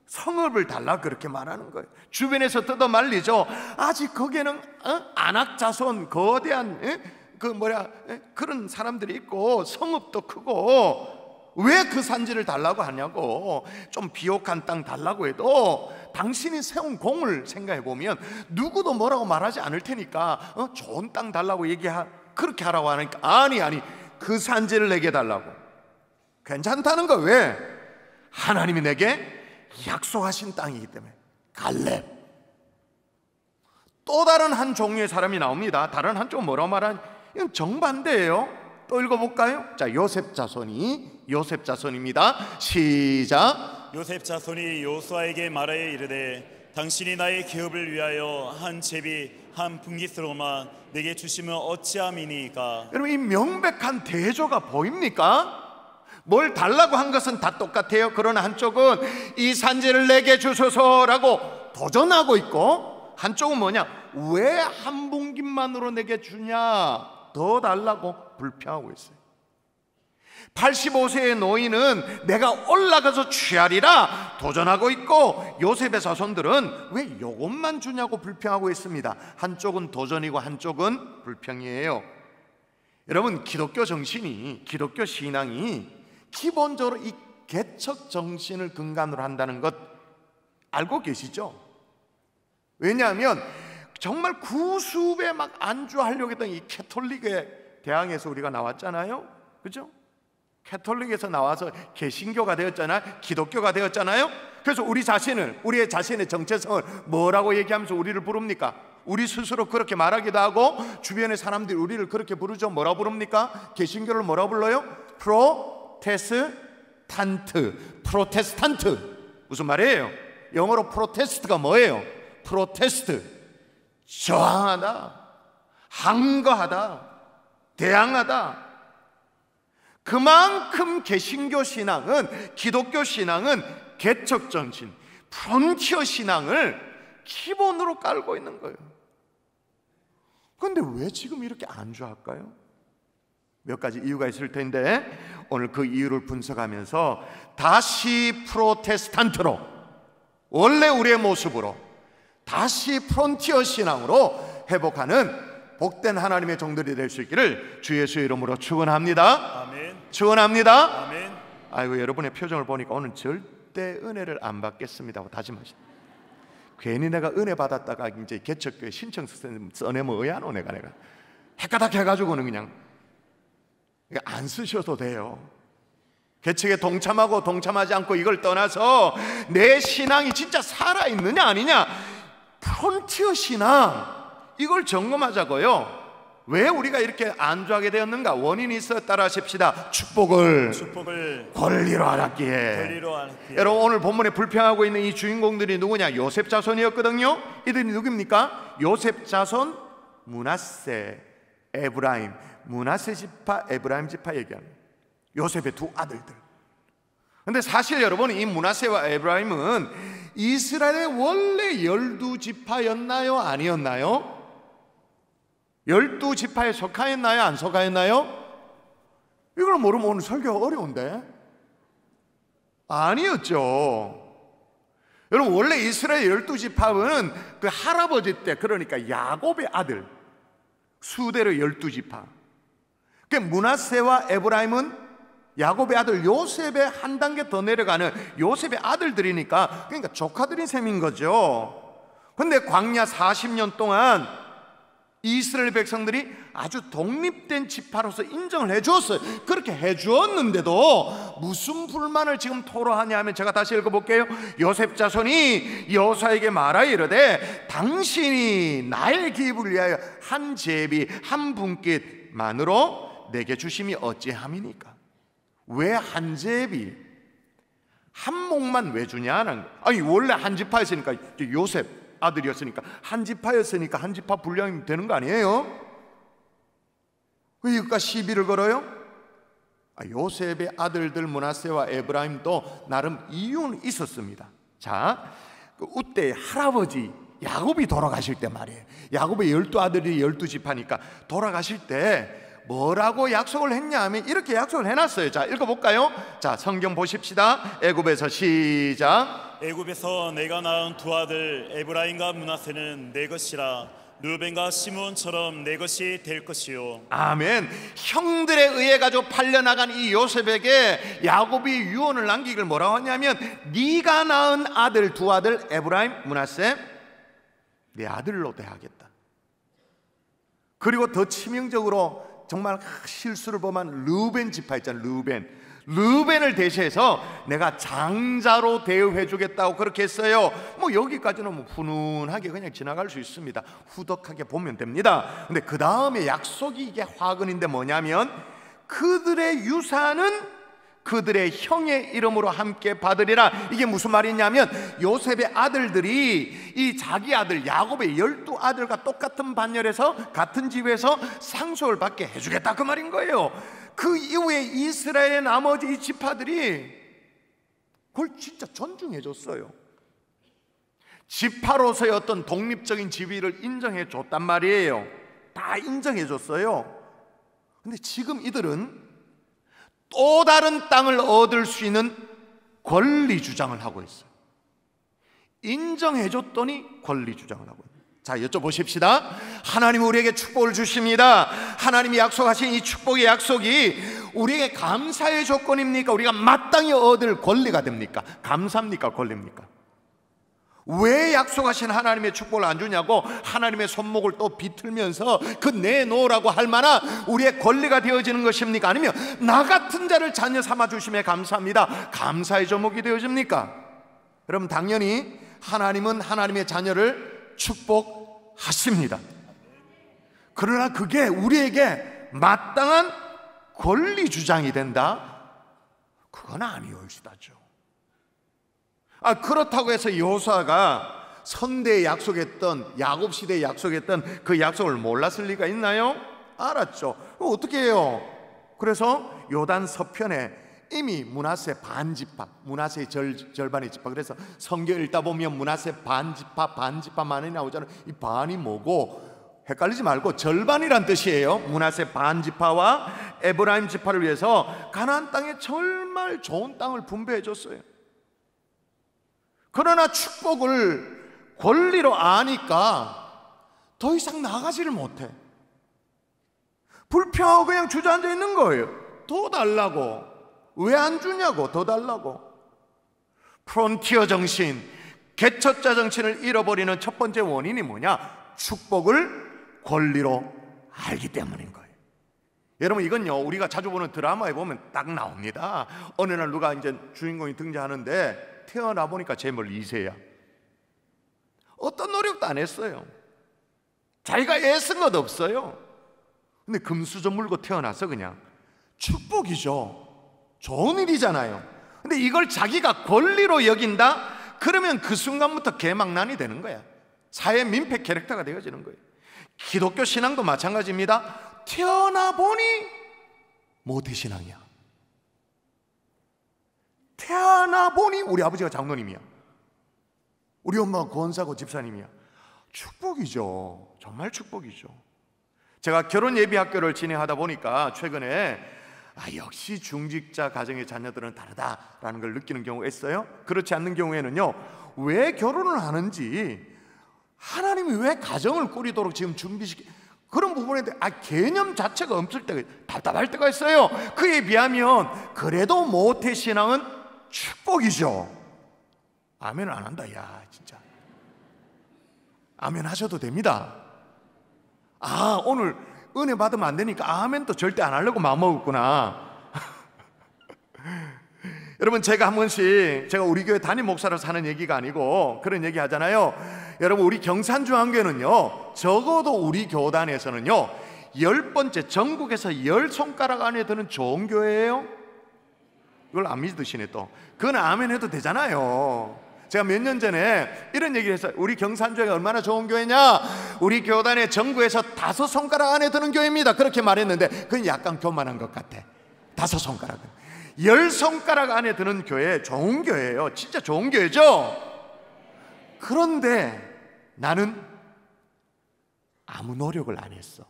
성읍을 달라 그렇게 말하는 거예요. 주변에서 뜯어 말리죠. 아직 거기에는 안악 자손 거대한 그런 사람들이 있고 성읍도 크고 왜 그 산지를 달라고 하냐고. 좀 비옥한 땅 달라고 해도 당신이 세운 공을 생각해 보면 누구도 뭐라고 말하지 않을 테니까 좋은 땅 달라고 그렇게 하라고 하니까 아니 그 산지를 내게 달라고. 괜찮다는 거. 왜? 하나님이 내게 약속하신 땅이기 때문에. 갈렙. 또 다른 한 종류의 사람이 나옵니다. 다른 한쪽은 뭐라고 말하냐, 이건 정반대예요. 또 읽어볼까요? 자, 요셉 자손입니다. 시작. 요셉 자손이 여호수아에게 말하여 이르되 당신이 나의 기업을 위하여 한 제비 한 분깃으로만 내게 주시면 어찌함이니까. 여러분 이 명백한 대조가 보입니까? 뭘 달라고 한 것은 다 똑같아요. 그러나 한쪽은 이 산지를 내게 주소서라고 도전하고 있고, 한쪽은 뭐냐, 왜 한 분깃만으로 내게 주냐, 더 달라고 불평하고 있어요. 85세의 노인은 내가 올라가서 취하리라 도전하고 있고, 요셉의 자손들은 왜 이것만 주냐고 불평하고 있습니다. 한쪽은 도전이고 한쪽은 불평이에요. 여러분, 기독교 정신이, 기독교 신앙이 기본적으로 이 개척 정신을 근간으로 한다는 것 알고 계시죠? 왜냐하면 정말 구수배 막 안주하려고 했던 이 캐톨릭에 대항해서 우리가 나왔잖아요. 그죠? 캐톨릭에서 나와서 개신교가 되었잖아요. 기독교가 되었잖아요. 그래서 우리의 자신의 정체성을 뭐라고 얘기하면서 우리를 부릅니까? 우리 스스로 그렇게 말하기도 하고 주변의 사람들이 우리를 그렇게 부르죠. 뭐라 부릅니까? 개신교를 뭐라 불러요? 프로테스탄트. 무슨 말이에요? 영어로 프로테스트가 뭐예요? 프로테스트, 저항하다, 항거하다, 대항하다. 그만큼 개신교 신앙은, 기독교 신앙은 개척 정신, 프론티어 신앙을 기본으로 깔고 있는 거예요. 그런데 왜 지금 이렇게 안주할까요? 몇 가지 이유가 있을 텐데 오늘 그 이유를 분석하면서 다시 프로테스탄트로, 원래 우리의 모습으로 다시 프론티어 신앙으로 회복하는 복된 하나님의 종들이 될 수 있기를 주 예수의 이름으로 축원합니다. 아멘. 축원합니다. 아멘. 아이고, 여러분의 표정을 보니까 오늘 절대 은혜를 안 받겠습니다 하고 다짐하시네. 괜히 내가 은혜 받았다가 이제 개척교회 신청서 써내면 의아노. 내가 헷가닥 해가지고는 그냥 안 쓰셔도 돼요. 개척에 동참하고 동참하지 않고 이걸 떠나서 내 신앙이 진짜 살아있느냐 아니냐, 프론티어 신앙, 이걸 점검하자고요. 왜 우리가 이렇게 안주하게 되었는가? 원인이 있어 따라하십시다. 축복을 권리로 알았기에. 여러분, 오늘 본문에 불평하고 있는 이 주인공들이 누구냐? 요셉 자손이었거든요. 이들이 누굽니까? 요셉 자손, 므낫세, 에브라임. 므낫세 지파, 에브라임 지파 얘기합니다. 요셉의 두 아들들. 근데 사실 여러분, 이 므낫세와 에브라임은 이스라엘의 원래 12지파였나요? 아니었나요? 12지파에 속하였나요? 안 속하였나요? 이걸 모르면 오늘 설교가 어려운데. 아니었죠. 여러분, 원래 이스라엘 12지파는 그 할아버지 때, 그러니까 야곱의 아들, 수대로 12지파. 그 므낫세와 에브라임은 야곱의 아들 요셉의 한 단계 더 내려가는 요셉의 아들들이니까, 그러니까 조카들인 셈인 거죠. 근데 광야 40년 동안 이스라엘 백성들이 아주 독립된 지파로서 인정을 해주었어요. 그렇게 해주었는데도 무슨 불만을 지금 토로하냐 하면, 제가 다시 읽어볼게요. 요셉 자손이 여호수아에게 말하여 이르되 당신이 나의 기업을 위하여 한 제비 한 분깃만으로 내게 주심이 어찌함이니까. 왜 한 제비 한 몫만 왜 주냐는, 아니 원래 한 지파였으니까, 요셉 아들이었으니까 한 지파였으니까 한 지파 분량이면 되는 거 아니에요? 왜 이것과 시비를 걸어요? 요셉의 아들들 므낫세와 에브라임도 나름 이유는 있었습니다. 자, 그때 할아버지 야곱이 돌아가실 때 말이에요. 야곱의 12아들이 12지파니까 돌아가실 때 뭐라고 약속을 했냐 하면 이렇게 약속을 해놨어요. 자, 읽어볼까요? 자, 성경 보십시다. 애굽에서 시작. 애굽에서 내가 낳은 두 아들 에브라임과 므낫세는 내 것이라. 르벤과 시므온처럼 내 것이 될 것이요. 아멘. 형들에 의해 가지고 팔려나간 이 요셉에게 야곱이 유언을 남기길 뭐라고 하냐면, 네가 낳은 아들 두 아들 에브라임, 므낫세 내 아들로 대하겠다. 그리고 더 치명적으로 정말 실수를 범한 르벤 지파 있잖아요. 르벤을 대신해서 내가 장자로 대우해 주겠다고 그렇게 했어요. 뭐 여기까지는 뭐 훈훈하게 그냥 지나갈 수 있습니다. 후덕하게 보면 됩니다. 근데 그 다음에 약속이 이게 화근인데 뭐냐면, 그들의 유산은 그들의 형의 이름으로 함께 받으리라. 이게 무슨 말이냐면, 요셉의 아들들이 이 자기 아들 야곱의 12아들과 똑같은 반열에서 같은 집에서 상속을 받게 해주겠다, 그 말인 거예요. 그 이후에 이스라엘의 나머지 이 지파들이 그걸 진짜 존중해 줬어요. 지파로서의 어떤 독립적인 지위를 인정해 줬단 말이에요. 다 인정해 줬어요. 근데 지금 이들은 또 다른 땅을 얻을 수 있는 권리 주장을 하고 있어요. 인정해 줬더니 권리 주장을 하고 있어요. 자, 여쭤보십시다. 하나님 우리에게 축복을 주십니다. 하나님이 약속하신 이 축복의 약속이 우리에게 감사의 조건입니까? 우리가 마땅히 얻을 권리가 됩니까? 감사입니까? 권리입니까? 왜 약속하신 하나님의 축복을 안 주냐고 하나님의 손목을 또 비틀면서 그 내놓으라고 할 만한 우리의 권리가 되어지는 것입니까? 아니면 나 같은 자를 자녀 삼아 주심에 감사합니다, 감사의 조목이 되어집니까? 여러분, 당연히 하나님은 하나님의 자녀를 축복하십니다. 그러나 그게 우리에게 마땅한 권리 주장이 된다? 그건 아니올지다죠. 그렇다고 해서 여호수아가 선대에 약속했던, 야곱 시대에 약속했던 그 약속을 몰랐을 리가 있나요? 알았죠. 어떻게 해요? 그래서 요단 서편에 이미 므낫세 반지파, 므낫세의 절반의 지파, 그래서 성경 읽다 보면 므낫세 반지파, 반지파 많이 나오잖아요. 이 반이 뭐고 헷갈리지 말고 절반이란 뜻이에요. 므낫세 반지파와 에브라임 지파를 위해서 가나안 땅에 정말 좋은 땅을 분배해 줬어요. 그러나 축복을 권리로 아니까 더 이상 나가지를 못해. 불평하고 그냥 주저앉아 있는 거예요. 더 달라고. 왜 안 주냐고. 더 달라고. 프론티어 정신, 개척자 정신을 잃어버리는 첫 번째 원인이 뭐냐? 축복을 권리로 알기 때문인 거예요. 여러분, 이건요 우리가 자주 보는 드라마에 보면 딱 나옵니다. 어느 날 누가 이제 주인공이 등장하는데 태어나 보니까 제물 2세야. 어떤 노력도 안 했어요. 자기가 애쓴 것 없어요. 근데 금수저 물고 태어나서 그냥 축복이죠. 좋은 일이잖아요. 근데 이걸 자기가 권리로 여긴다? 그러면 그 순간부터 개망난이 되는 거야. 사회 민폐 캐릭터가 되어지는 거예요. 기독교 신앙도 마찬가지입니다. 태어나 보니 모태신앙이야. 태어나 보니 우리 아버지가 장로님이야, 우리 엄마가 권사고 집사님이야. 축복이죠. 정말 축복이죠. 제가 결혼 예비 학교를 진행하다 보니까 최근에 역시 중직자 가정의 자녀들은 다르다라는 걸 느끼는 경우가 있어요. 그렇지 않는 경우에는요, 왜 결혼을 하는지, 하나님이 왜 가정을 꾸리도록 지금 그런 부분에 대해 개념 자체가 없을 때가, 답답할 때가 있어요. 그에 비하면 그래도 모태신앙은 축복이죠. 아멘 안 한다. 야, 진짜 아멘 하셔도 됩니다. 오늘 은혜 받으면 안 되니까 아멘도 절대 안 하려고 마음먹었구나. 여러분, 제가 한 번씩, 제가 우리 교회 담임 목사라서 하는 얘기가 아니고 그런 얘기 하잖아요. 여러분, 우리 경산중앙교회는요 적어도 우리 교단에서는요 10번째, 전국에서 10손가락 안에 드는 좋은 교회예요. 이걸 안 믿으시네 또. 그건 아멘 해도 되잖아요. 제가 몇 년 전에 이런 얘기를 했어요. 우리 경산교회가 얼마나 좋은 교회냐, 우리 교단의 전국에서 5손가락 안에 드는 교회입니다, 그렇게 말했는데 그건 약간 교만한 것 같아. 5손가락은 10손가락 안에 드는 교회, 좋은 교회예요. 진짜 좋은 교회죠. 그런데 나는 아무 노력을 안 했어.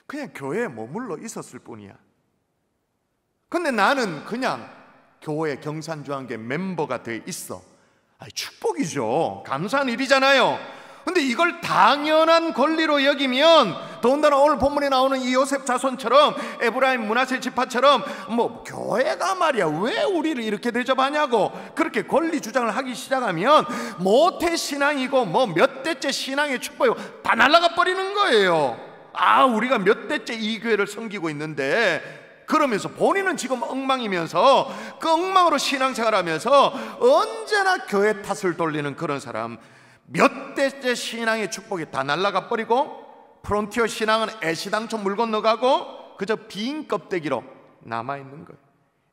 그냥 교회에 머물러 있었을 뿐이야. 근데 나는 그냥 교회 경산중앙교회 멤버가 돼 있어. 축복이죠. 감사한 일이잖아요. 근데 이걸 당연한 권리로 여기면, 더군다나 오늘 본문에 나오는 이 요셉 자손처럼, 에브라임 므낫세 지파처럼 교회가 말이야 왜 우리를 이렇게 대접하냐고 그렇게 권리 주장을 하기 시작하면 모태 신앙이고 몇 대째 신앙의 축복이고 다 날아가 버리는 거예요. 우리가 몇 대째 이 교회를 섬기고 있는데, 그러면서 본인은 지금 엉망이면서 그 엉망으로 신앙생활하면서 언제나 교회 탓을 돌리는 그런 사람, 몇 대째 신앙의 축복이 다 날아가 버리고 프론티어 신앙은 애시당초 물 건너가고 그저 빈 껍데기로 남아있는 거예요.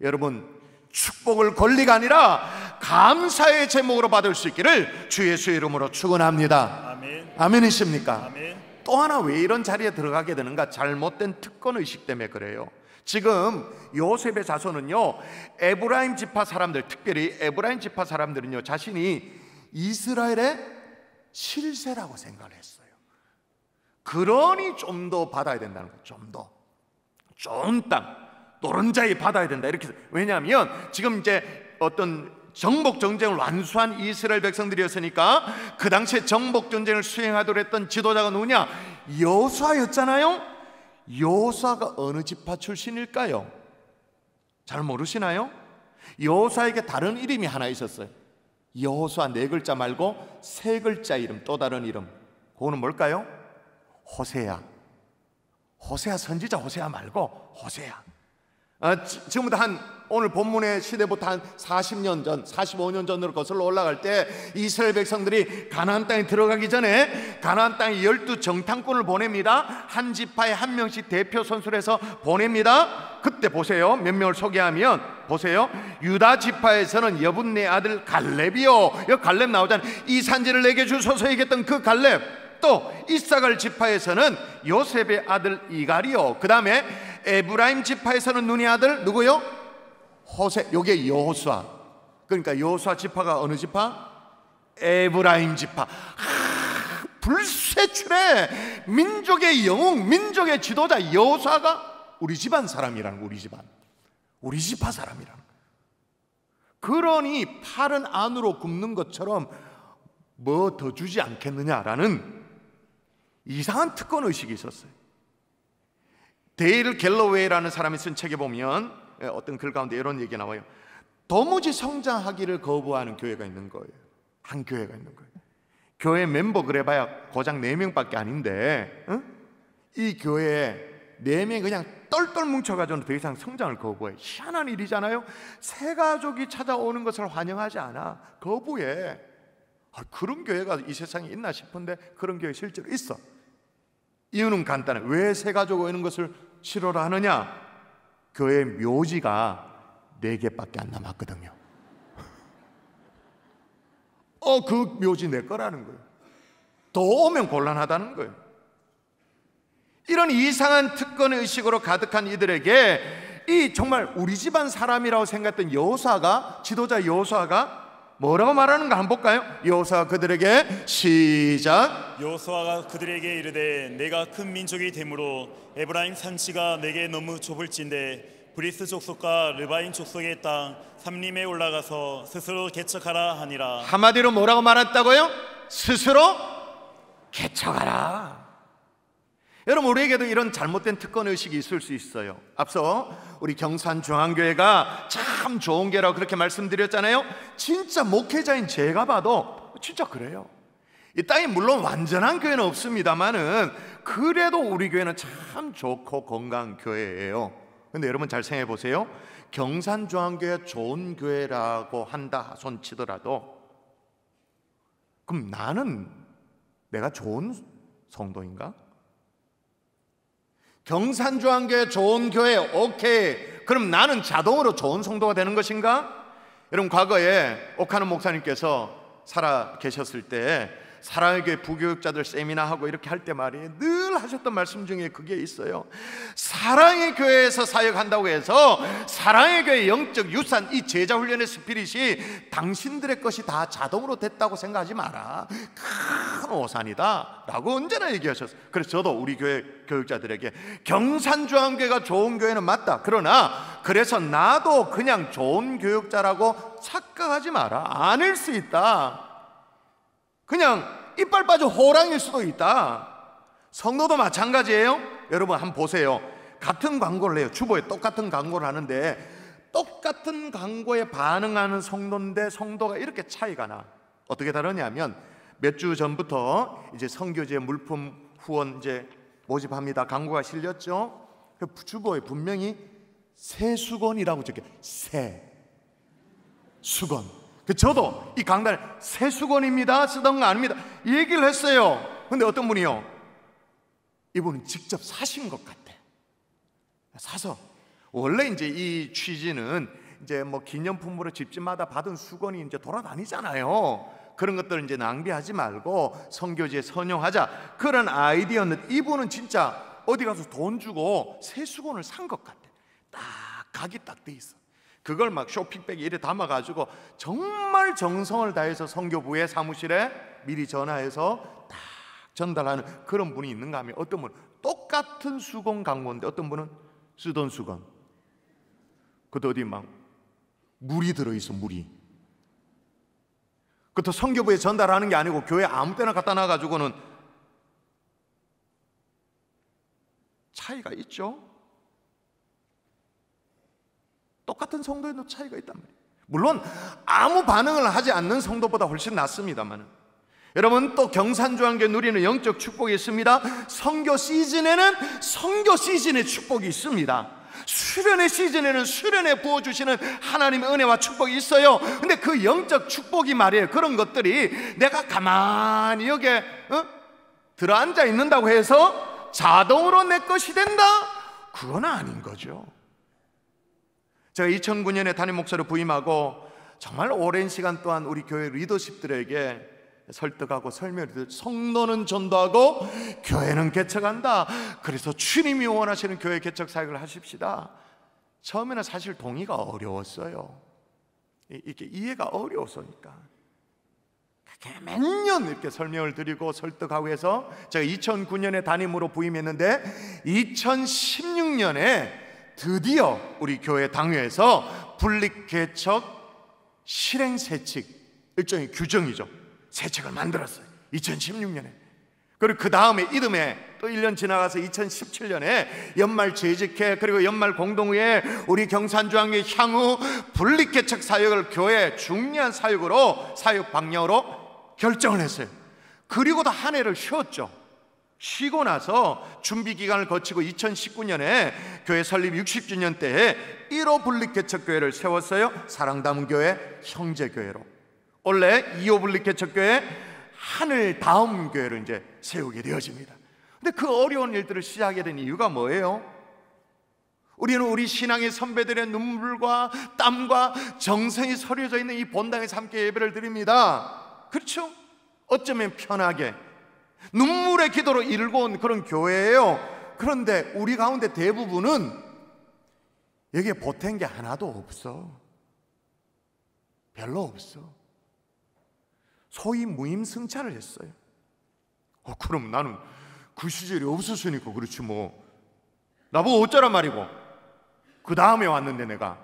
여러분, 축복을 권리가 아니라 감사의 제목으로 받을 수 있기를 주 예수의 이름으로 축원합니다. 아멘. 아멘이십니까? 아멘. 또 하나 왜 이런 자리에 들어가게 되는가? 잘못된 특권의식 때문에 그래요. 지금 요셉의 자손은요, 에브라임 지파 사람들, 특별히 에브라임 지파 사람들은요 자신이 이스라엘의 실세라고 생각을 했어요. 그러니 좀 더 받아야 된다는 거예요. 좀 더 좋은 땅, 노른자에 받아야 된다, 이렇게. 왜냐하면 지금 이제 어떤 정복 전쟁을 완수한 이스라엘 백성들이었으니까 그 당시에 정복 전쟁을 수행하도록 했던 지도자가 누구냐? 여호수아였잖아요. 여호수아가 어느 지파 출신일까요? 잘 모르시나요? 여호수아에게 다른 이름이 하나 있었어요. 여호수아 4글자 말고 3글자 이름, 또 다른 이름. 그거는 뭘까요? 호세아. 호세아, 선지자 호세아 말고 호세아. 지금부터 오늘 본문의 시대부터 한 40년 전, 45년 전으로 거슬러 올라갈 때 이스라엘 백성들이 가나안 땅에 들어가기 전에 가나안 땅에 12정탐꾼을 보냅니다. 한 지파에 한 명씩 대표 선수를 해서 보냅니다. 그때 보세요. 몇 명을 소개하면 보세요. 유다 지파에서는 여분네 아들 갈렙이요. 여기 갈렙 나오잖아요. 이 산지를 내게 주소서 얘기했던 그 갈렙. 또 이사갈 지파에서는 요셉의 아들 이갈이요. 그 다음에 에브라임 지파에서는 눈의 아들 누구요? 호세. 요게 여호수아. 그러니까 여호수아 지파가 어느 지파? 에브라임 지파. 불세출의 민족의 영웅, 민족의 지도자 여호수아가 우리 집안 사람이라는, 우리 집안, 우리 지파 사람이라는. 그러니 팔은 안으로 굽는 것처럼 뭐 더 주지 않겠느냐라는 이상한 특권 의식이 있었어요. 데일 갤러웨이라는 사람이 쓴 책에 보면 어떤 글 가운데 이런 얘기가 나와요. 도무지 성장하기를 거부하는 교회가 있는 거예요. 한 교회가 있는 거예요. 교회 멤버 그래봐야 고작 4명밖에 아닌데, 이 교회에 4명이 그냥 똘똘 뭉쳐가지고 더 이상 성장을 거부해. 희한한 일이잖아요. 새 가족이 찾아오는 것을 환영하지 않아. 거부해. 그런 교회가 이 세상에 있나 싶은데 그런 교회 실제로 있어. 이유는 간단해. 왜 새 가족 오는 것을 싫어라 하느냐? 교회 묘지가 4개밖에 안 남았거든요. 그 묘지 내 거라는 거예요. 더 오면 곤란하다는 거예요. 이런 이상한 특권 의식으로 가득한 이들에게 이 정말 우리 집안 사람이라고 생각했던 여호수아가, 지도자 여호수아가 뭐라고 말하는가 한번 볼까요? 여호수아가 그들에게 시작. 여호수아가 그들에게 이르되 내가 큰 민족이 되므로 에브라임 산지가 내게 너무 좁을진데 브리스 족속과 르바인 족속의 땅 삼림에 올라가서 스스로 개척하라 하니라. 한마디로 뭐라고 말했다고요? 스스로 개척하라. 여러분, 우리에게도 이런 잘못된 특권 의식이 있을 수 있어요. 앞서 우리 경산중앙교회가 참 좋은 교회라고 그렇게 말씀드렸잖아요. 진짜 목회자인 제가 봐도 진짜 그래요. 이 땅에 물론 완전한 교회는 없습니다만은 그래도 우리 교회는 참 좋고 건강한 교회예요. 근데 여러분 잘 생각해 보세요. 경산중앙교회 좋은 교회라고 한다 손 치더라도 그럼 내가 좋은 성도인가? 경산중앙교회 좋은 교회, 오케이. 그럼 나는 자동으로 좋은 성도가 되는 것인가? 여러분, 과거에 옥하는 목사님께서 살아 계셨을 때 사랑의 교회 부교육자들 세미나하고 이렇게 할 때 말이에요, 늘 하셨던 말씀 중에 그게 있어요. 사랑의 교회에서 사역한다고 해서 사랑의 교회 영적 유산, 이 제자훈련의 스피릿이 당신들의 것이 다 자동으로 됐다고 생각하지 마라. 큰 오산이다 라고 언제나 얘기하셨어요. 그래서 저도 우리 교회 교육자들에게 경산중앙교회가 좋은 교회는 맞다. 그러나 그래서 나도 그냥 좋은 교육자라고 착각하지 마라. 아닐 수 있다. 그냥 이빨 빠진 호랑이일 수도 있다. 성도도 마찬가지예요. 여러분 한번 보세요. 같은 광고를 해요. 주보에 똑같은 광고를 하는데 똑같은 광고에 반응하는 성도인데 성도가 이렇게 차이가 나. 어떻게 다르냐면 몇 주 전부터 이제 선교제 물품 후원 이제 모집합니다. 광고가 실렸죠. 그 주보에 분명히 새수건이라고 적혀. 새수건. 저도 이 강단에 새수건입니다 쓰던 거 아닙니다 얘기를 했어요. 근데 어떤 분이요, 이분은 직접 사신 것 같아. 사서 원래 이제 이 취지는 이제 뭐 기념품으로 집집마다 받은 수건이 이제 돌아다니잖아요. 그런 것들을 이제 낭비하지 말고 선교지에 선용하자, 그런 아이디어였는데 이분은 진짜 어디 가서 돈 주고 새수건을 산 것 같아. 딱 각이 딱 돼 있어. 그걸 막 쇼핑백에 이래 담아가지고 정말 정성을 다해서 선교부의 사무실에 미리 전화해서 딱 전달하는 그런 분이 있는가 하면, 어떤 분은 똑같은 수건 광고인데 어떤 분은 쓰던 수건 그것도 어디 막 물이 들어있어. 물이. 그것도 선교부에 전달하는 게 아니고 교회 아무 때나 갖다 놔가지고는 차이가 있죠. 똑같은 성도에도 차이가 있단 말이에요. 물론 아무 반응을 하지 않는 성도보다 훨씬 낫습니다만, 여러분, 또 경산중앙교회 누리는 영적 축복이 있습니다. 선교 시즌에는 선교 시즌의 축복이 있습니다. 수련의 시즌에는 수련에 부어주시는 하나님의 은혜와 축복이 있어요. 근데 그 영적 축복이 말이에요, 그런 것들이 내가 가만히 여기에 들어앉아 있는다고 해서 자동으로 내 것이 된다? 그건 아닌 거죠. 제가 2009년에 담임 목사로 부임하고 정말 오랜 시간 동안 우리 교회 리더십들에게 설득하고 설명을, 성도는 전도하고 교회는 개척한다. 그래서 주님이 원하시는 교회 개척 사역을 하십시다. 처음에는 사실 동의가 어려웠어요. 이게 이해가 어려웠으니까 몇 년 이렇게 설명을 드리고 설득하고 해서 제가 2009년에 담임으로 부임했는데 2016년에 드디어 우리 교회 당회에서 분립개척 실행세칙, 일종의 규정이죠, 세책을 만들었어요. 2016년에. 그리고 그 다음에 이듬해 또 1년 지나가서 2017년에 연말 재직회 그리고 연말 공동회에 우리 경산중앙회 향후 분립개척 사역을 교회 중요한 사역으로, 사역 방향으로 결정을 했어요. 그리고도 한 해를 쉬었죠. 쉬고 나서 준비기간을 거치고 2019년에 교회 설립 60주년 때에 1호 분립개척교회를 세웠어요. 사랑담은 교회 형제교회로. 원래 2호 분립개척교회 하늘 다음 교회를 이제 세우게 되어집니다. 근데 그 어려운 일들을 시작하게 된 이유가 뭐예요? 우리는 우리 신앙의 선배들의 눈물과 땀과 정성이 서려져 있는 이 본당에서 함께 예배를 드립니다. 그렇죠? 어쩌면 편하게 눈물의 기도로 이루고 온 그런 교회예요. 그런데 우리 가운데 대부분은 여기에 보탠 게 하나도 없어. 별로 없어. 소위 무임승차를 했어요. 그럼 나는 그 시절이 없었으니까 그렇지 뭐. 나보고 어쩌란 말이고. 그 다음에 왔는데 내가.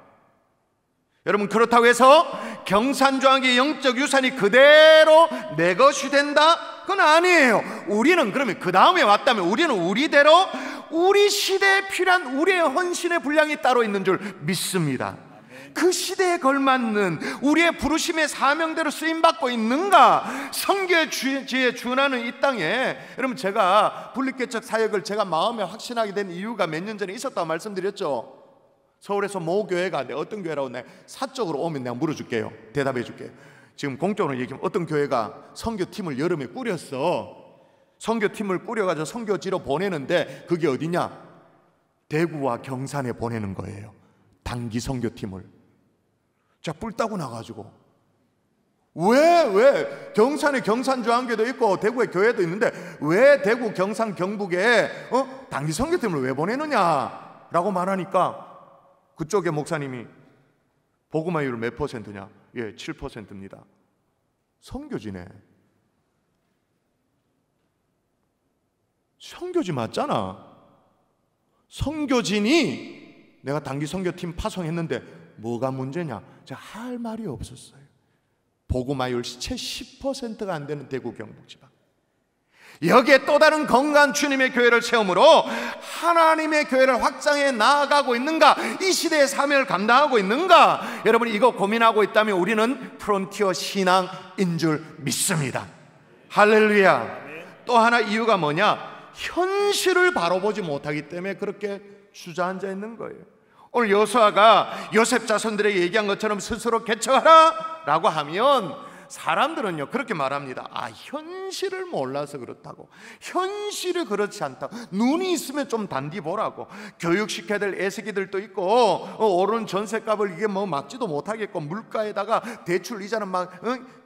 여러분, 그렇다고 해서 경산중앙의 영적 유산이 그대로 내 것이 된다? 그건 아니에요. 우리는 그러면 그 다음에 왔다면 우리는 우리대로 우리 시대에 필요한 우리의 헌신의 분량이 따로 있는 줄 믿습니다. 그 시대에 걸맞는 우리의 부르심의 사명대로 쓰임받고 있는가? 선교의 지혜에 준하는 이 땅에, 여러분, 제가 분립개척 사역을 제가 마음에 확신하게 된 이유가 몇 년 전에 있었다고 말씀드렸죠. 서울에서 모 교회가 어떤 교회라고 내가 사적으로 오면 내가 물어줄게요. 대답해 줄게요. 지금 공적으로 얘기하면 어떤 교회가 선교팀을 여름에 꾸렸어. 선교팀을 꾸려가지고 선교지로 보내는데 그게 어디냐? 대구와 경산에 보내는 거예요. 단기 선교팀을. 자, 뿔 따고 나가지고 왜 경산에 경산중앙교회도 있고 대구에 교회도 있는데 왜 대구, 경산, 경북에 단기 선교팀을 왜 보내느냐 라고 말하니까 그쪽의 목사님이 복음화율 몇 %냐? 예, 7%입니다. 선교지네. 선교지 맞잖아. 선교진이 내가 단기 선교팀 파송했는데 뭐가 문제냐? 제가 할 말이 없었어요. 복음화율 채 10%가 안 되는 대구 경북 지방. 여기에 또 다른 건강한 주님의 교회를 세움으로 하나님의 교회를 확장해 나아가고 있는가? 이 시대의 사명을 감당하고 있는가? 여러분, 이거 고민하고 있다면 우리는 프론티어 신앙인 줄 믿습니다. 할렐루야. 또 하나 이유가 뭐냐? 현실을 바로 보지 못하기 때문에 그렇게 주저앉아 있는 거예요. 오늘 여호수아가 요셉 자손들에게 얘기한 것처럼 스스로 개척하라 라고 하면 사람들은요 그렇게 말합니다. 현실을 몰라서 그렇다고. 현실이 그렇지 않다고. 눈이 있으면 좀 단디 보라고. 교육시켜야 될 애새끼들도 있고 오른 전셋값을 이게 뭐 막지도 못하겠고 물가에다가 대출 이자는 막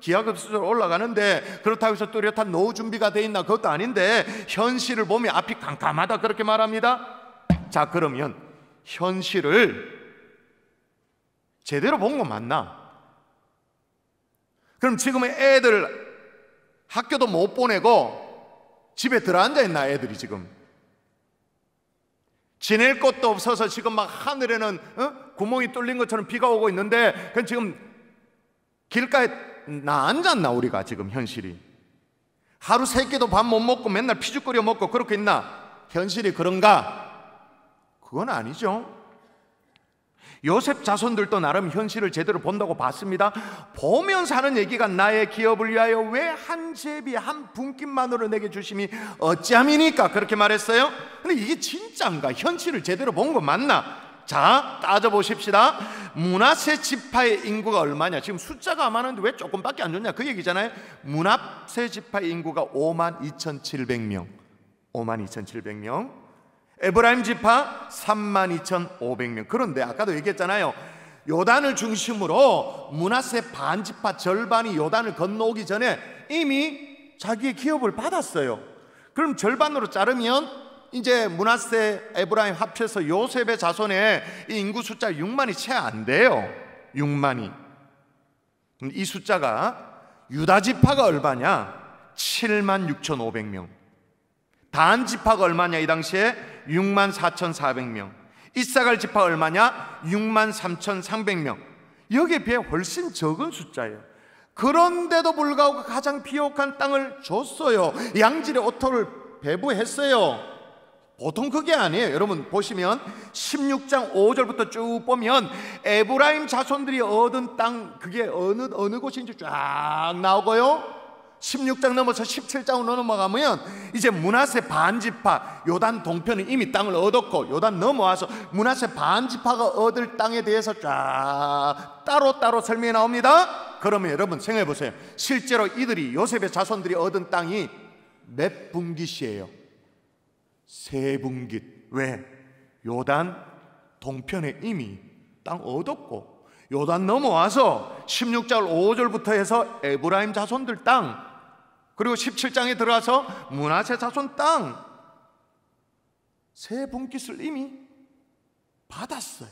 기하급수적으로 올라가는데 그렇다고 해서 뚜렷한 노후 준비가 돼 있나? 그것도 아닌데 현실을 보면 앞이 깜깜하다 그렇게 말합니다. 자, 그러면 현실을 제대로 본 거 맞나? 그럼 지금의 애들 학교도 못 보내고 집에 들어앉아 있나? 애들이 지금 지낼 곳도 없어서 지금 막 하늘에는 구멍이 뚫린 것처럼 비가 오고 있는데 그럼 지금 길가에 나 앉았나? 우리가 지금 현실이 하루 세 끼도 밥 못 먹고 맨날 피죽 끓여 먹고 그렇게 있나? 현실이 그런가? 그건 아니죠. 요셉 자손들도 나름 현실을 제대로 본다고 봤습니다. 보면서 하는 얘기가 나의 기업을 위하여 왜 한 제비 한 분깃만으로 내게 주심이 어찌함이니까 그렇게 말했어요. 근데 이게 진짜인가? 현실을 제대로 본 거 맞나? 자, 따져보십시다. 므낫세 지파의 인구가 얼마냐? 지금 숫자가 많은데 왜 조금밖에 안 줬냐? 그 얘기잖아요. 므낫세 지파의 인구가 52,700명 52,700명. 에브라임 지파 32,500명. 그런데 아까도 얘기했잖아요. 요단을 중심으로 므낫세 반 지파 절반이 요단을 건너오기 전에 이미 자기의 기업을 받았어요. 그럼 절반으로 자르면 이제 므낫세, 에브라임 합쳐서 요셉의 자손의 이 인구 숫자 6만이 채 안 돼요. 6만이. 이 숫자가 유다 지파가 얼마냐? 76,500명. 단 지파가 얼마냐? 이 당시에 64,400명. 이사갈 지파 얼마냐? 63,300명. 여기에 비해 훨씬 적은 숫자예요. 그런데도 불구하고 가장 비옥한 땅을 줬어요. 양질의 오토를 배부했어요. 보통 그게 아니에요. 여러분 보시면 16장 5절부터 쭉 보면 에브라임 자손들이 얻은 땅, 그게 어느 곳인지 쫙 나오고요. 16장 넘어서 17장으로 넘어가면 이제 므낫세 반지파 요단 동편은 이미 땅을 얻었고, 요단 넘어와서 므낫세 반지파가 얻을 땅에 대해서 쫙 따로따로 설명이 나옵니다. 그러면 여러분 생각해 보세요. 실제로 이들이 요셉의 자손들이 얻은 땅이 몇 분깃이에요? 3분깃. 왜? 요단 동편에 이미 땅 얻었고, 요단 넘어와서 16장 5절부터 해서 에브라임 자손들 땅, 그리고 17장에 들어와서 므낫세 자손 땅, 3분깃을 이미 받았어요.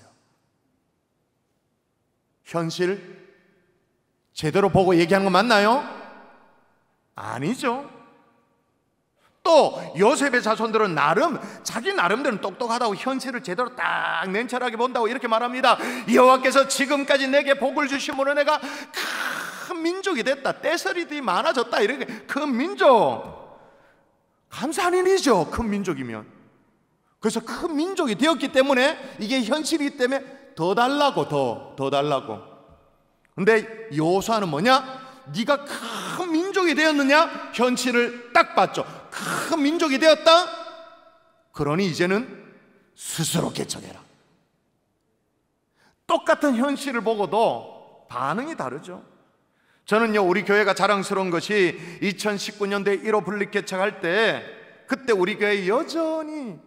현실 제대로 보고 얘기하는 거 맞나요? 아니죠. 또 요셉의 자손들은 자기 나름대로 똑똑하다고 현실을 제대로 딱 냉철하게 본다고 이렇게 말합니다. 여호와께서 지금까지 내게 복을 주심으로 내가 큰 민족이 됐다, 떼서리들이 많아졌다, 이렇게 큰 민족, 감사한 일이죠. 큰 민족이면. 그래서 큰 민족이 되었기 때문에 이게 현실이기 때문에 더 달라고, 더 달라고. 근데 여호수아는 뭐냐? 네가 큰 민족이 되었느냐? 현실을 딱 봤죠. 큰 민족이 되었다? 그러니 이제는 스스로 개척해라. 똑같은 현실을 보고도 반응이 다르죠. 저는요, 우리 교회가 자랑스러운 것이 2019년도에 1호 분립 개척할 때 그때 우리 교회 여전히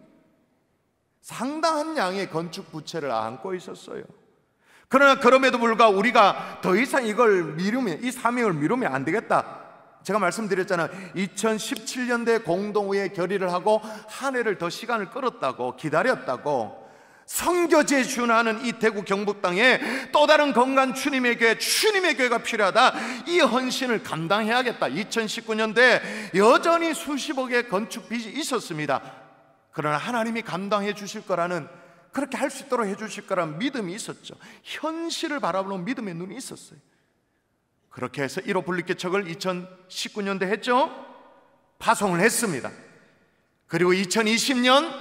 상당한 양의 건축 부채를 안고 있었어요. 그러나 그럼에도 불구하고 우리가 더 이상 이걸 미루면, 이 사명을 미루면 안 되겠다. 제가 말씀드렸잖아요. 2017년도에 공동회의 결의를 하고 한 해를 더 시간을 끌었다고, 기다렸다고. 선교지에 준하는 이 대구 경북 땅에 또 다른 건강 주님의 교회가 필요하다. 이 헌신을 감당해야겠다. 2019년도에 여전히 수십억의 건축 빚이 있었습니다. 그러나 하나님이 감당해 주실 거라는, 그렇게 할 수 있도록 해 주실 거라는 믿음이 있었죠. 현실을 바라보는 믿음의 눈이 있었어요. 그렇게 해서 1호 분립개척을 2019년도에 했죠. 파송을 했습니다. 그리고 2020년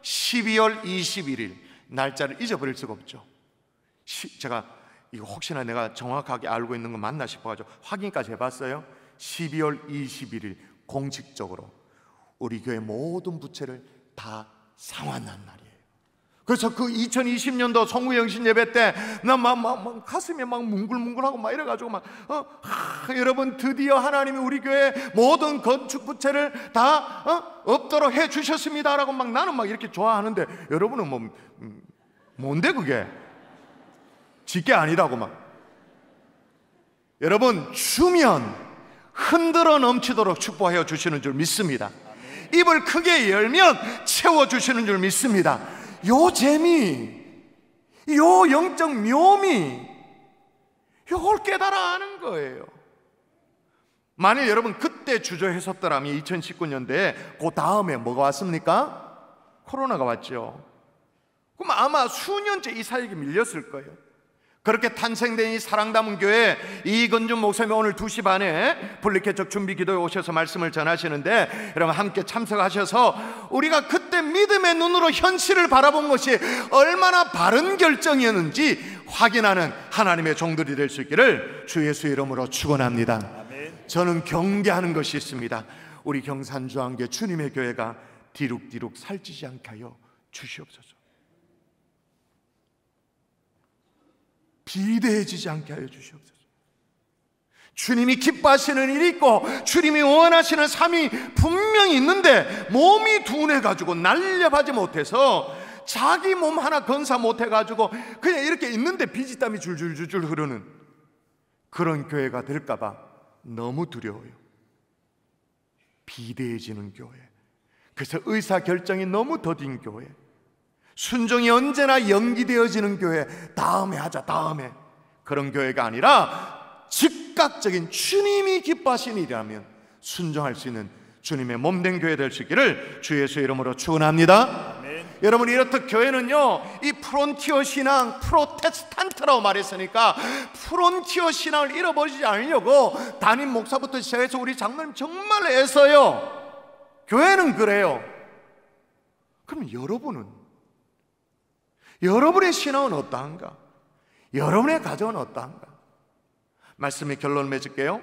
12월 21일, 날짜를 잊어버릴 수가 없죠. 제가 이거 혹시나 내가 정확하게 알고 있는 거 맞나 싶어가지고 확인까지 해봤어요. 12월 21일 공식적으로 우리 교회 모든 부채를 다 상환한 날이에요. 그래서 그 2020년도 성구영신 예배 때 나 막 가슴이 막 뭉글뭉글하고 막 이래가지고 여러분, 드디어 하나님이 우리 교회 모든 건축 부채를 다 없도록 해 주셨습니다라고 나는 이렇게 좋아하는데, 여러분은 뭔데 그게? 지게 아니라고 여러분, 주면 흔들어 넘치도록 축복해 주시는 줄 믿습니다. 입을 크게 열면 채워 주시는 줄 믿습니다. 요 재미, 요 영적 묘미, 요걸 깨달아 아는 거예요. 만일 여러분 그때 주저했었더라면 2019년도에 그 다음에 뭐가 왔습니까? 코로나가 왔죠. 그럼 아마 수년째 이 사역이 밀렸을 거예요. 그렇게 탄생된 이 사랑담은 교회, 이건준 목사님이 오늘 2시 반에 분립개척 준비 기도에 오셔서 말씀을 전하시는데, 여러분 함께 참석하셔서 우리가 그때 믿음의 눈으로 현실을 바라본 것이 얼마나 바른 결정이었는지 확인하는 하나님의 종들이 될 수 있기를 주 예수 이름으로 축원합니다. 아멘. 저는 경계하는 것이 있습니다. 우리 경산주안교회 주님의 교회가 디룩디룩 살찌지 않게 하여 주시옵소서. 비대해지지 않게 하여 주시옵소서. 주님이 기뻐하시는 일이 있고 주님이 원하시는 삶이 분명히 있는데 몸이 둔해가지고 날렵하지 못해서 자기 몸 하나 건사 못해가지고 그냥 이렇게 있는데 비지땀이 줄줄줄줄 흐르는 그런 교회가 될까봐 너무 두려워요. 비대해지는 교회, 그래서 의사결정이 너무 더딘 교회, 순종이 언제나 연기되어지는 교회, 다음에 하자 다음에, 그런 교회가 아니라 즉각적인 주님이 기뻐하시는 일이라면 순종할 수 있는 주님의 몸된 교회 될 수 있기를 주 예수 이름으로 축원합니다. 여러분, 이렇듯 교회는요, 이 프론티어 신앙, 프로테스탄트라고 말했으니까 프론티어 신앙을 잃어버리지 않으려고 담임 목사부터 시작해서 우리 장로님 정말 애써요. 교회는 그래요. 그럼 여러분의 신앙은 어떠한가? 여러분의 가정은 어떠한가? 말씀의 결론을 맺을게요.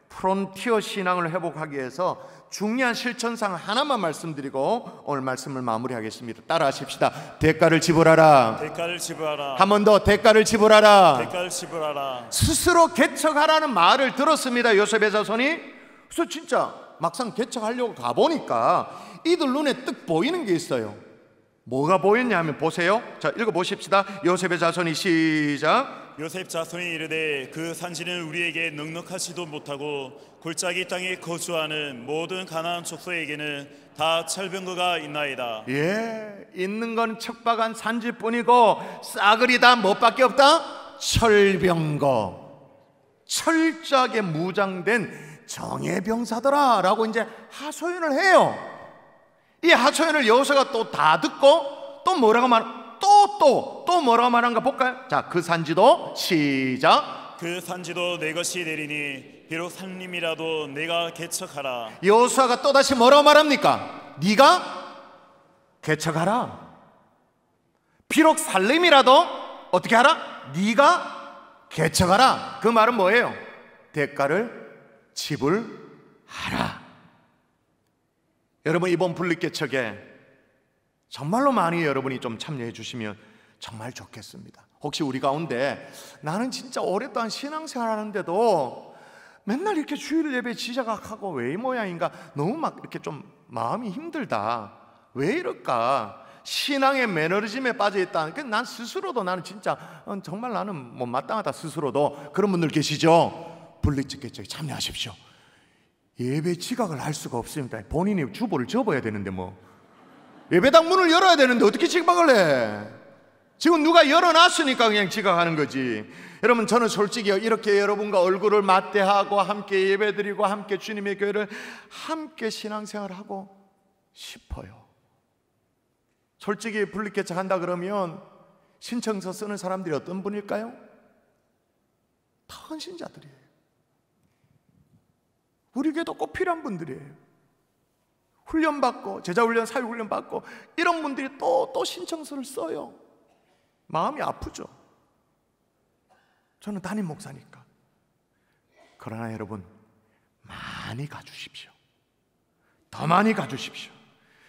프론티어 신앙을 회복하기 위해서 중요한 실천상 하나만 말씀드리고 오늘 말씀을 마무리하겠습니다. 따라하십시다. 대가를 지불하라. 대가를 지불하라. 한 번 더, 대가를 지불하라. 대가를 지불하라. 스스로 개척하라는 말을 들었습니다, 요셉의 자손이. 그래서 진짜 막상 개척하려고 가보니까 이들 눈에 뜩 보이는 게 있어요. 뭐가 보였냐면 보세요. 자, 읽어보십시다. 요셉의 자손이 시작. 요셉 자손이 이르되 그 산지는 우리에게 넉넉하지도 못하고 골짜기 땅에 거주하는 모든 가나안 족속에게는 다 철병거가 있나이다. 예, 있는 건 척박한 산지뿐이고 싸그리 다 뭐밖에 없다? 철병거. 철저하게 무장된 정예병사더라 라고 이제 하소연을 해요. 이 하소연을 여호수아가 또 다 듣고 또 뭐라고 또 뭐라고 말한가 볼까요? 자, 그 산지도 시작. 그 산지도 내 것이 되리니 비록 산림이라도 내가 개척하라. 여호수아가 또 다시 뭐라고 말합니까? 네가 개척하라. 비록 산림이라도 어떻게 하라? 네가 개척하라. 그 말은 뭐예요? 대가를 지불하라. 여러분, 이번 분립개척에 정말로 많이 여러분이 좀 참여해 주시면 정말 좋겠습니다. 혹시 우리 가운데 나는 진짜 오랫동안 신앙생활 하는데도 맨날 이렇게 주일 예배 지자각하고 왜 이 모양인가, 너무 막 이렇게 좀 마음이 힘들다, 왜 이럴까, 신앙의 매너리즘에 빠져있다. 난 스스로도 나는 진짜 정말 나는 뭐 마땅하다 스스로도. 그런 분들 계시죠? 분립개척에 참여하십시오. 예배 지각을 할 수가 없습니다. 본인이 주보를 접어야 되는데 뭐 예배당 문을 열어야 되는데 어떻게 지각을 해? 지금 누가 열어놨으니까 그냥 지각하는 거지. 여러분, 저는 솔직히 이렇게 여러분과 얼굴을 맞대하고 함께 예배드리고 함께 주님의 교회를 함께 신앙생활을 하고 싶어요. 솔직히 분립개척 한다 그러면 신청서 쓰는 사람들이 어떤 분일까요? 다 헌신자들이에요. 우리 교회도 꼭 필요한 분들이에요. 훈련받고, 제자훈련, 사회훈련 받고 이런 분들이 또 신청서를 써요. 마음이 아프죠. 저는 담임 목사니까. 그러나 여러분, 많이 가주십시오. 더 많이 가주십시오.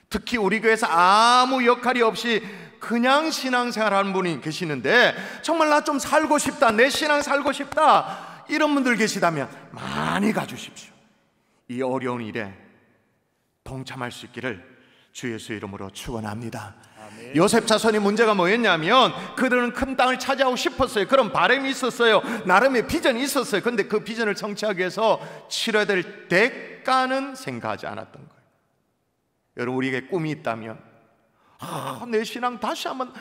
특히 우리 교회에서 아무 역할이 없이 그냥 신앙생활 하는 분이 계시는데 정말 나 좀 살고 싶다, 내 신앙 살고 싶다, 이런 분들 계시다면 많이 가주십시오. 이 어려운 일에 동참할 수 있기를 주 예수 이름으로 축원합니다. 아멘. 요셉 자손이 문제가 뭐였냐면 그들은 큰 땅을 차지하고 싶었어요. 그런 바람이 있었어요. 나름의 비전이 있었어요. 그런데 그 비전을 성취하기 위해서 치러야 될 대가는 생각하지 않았던 거예요. 여러분, 우리에게 꿈이 있다면 내 신앙 다시 한번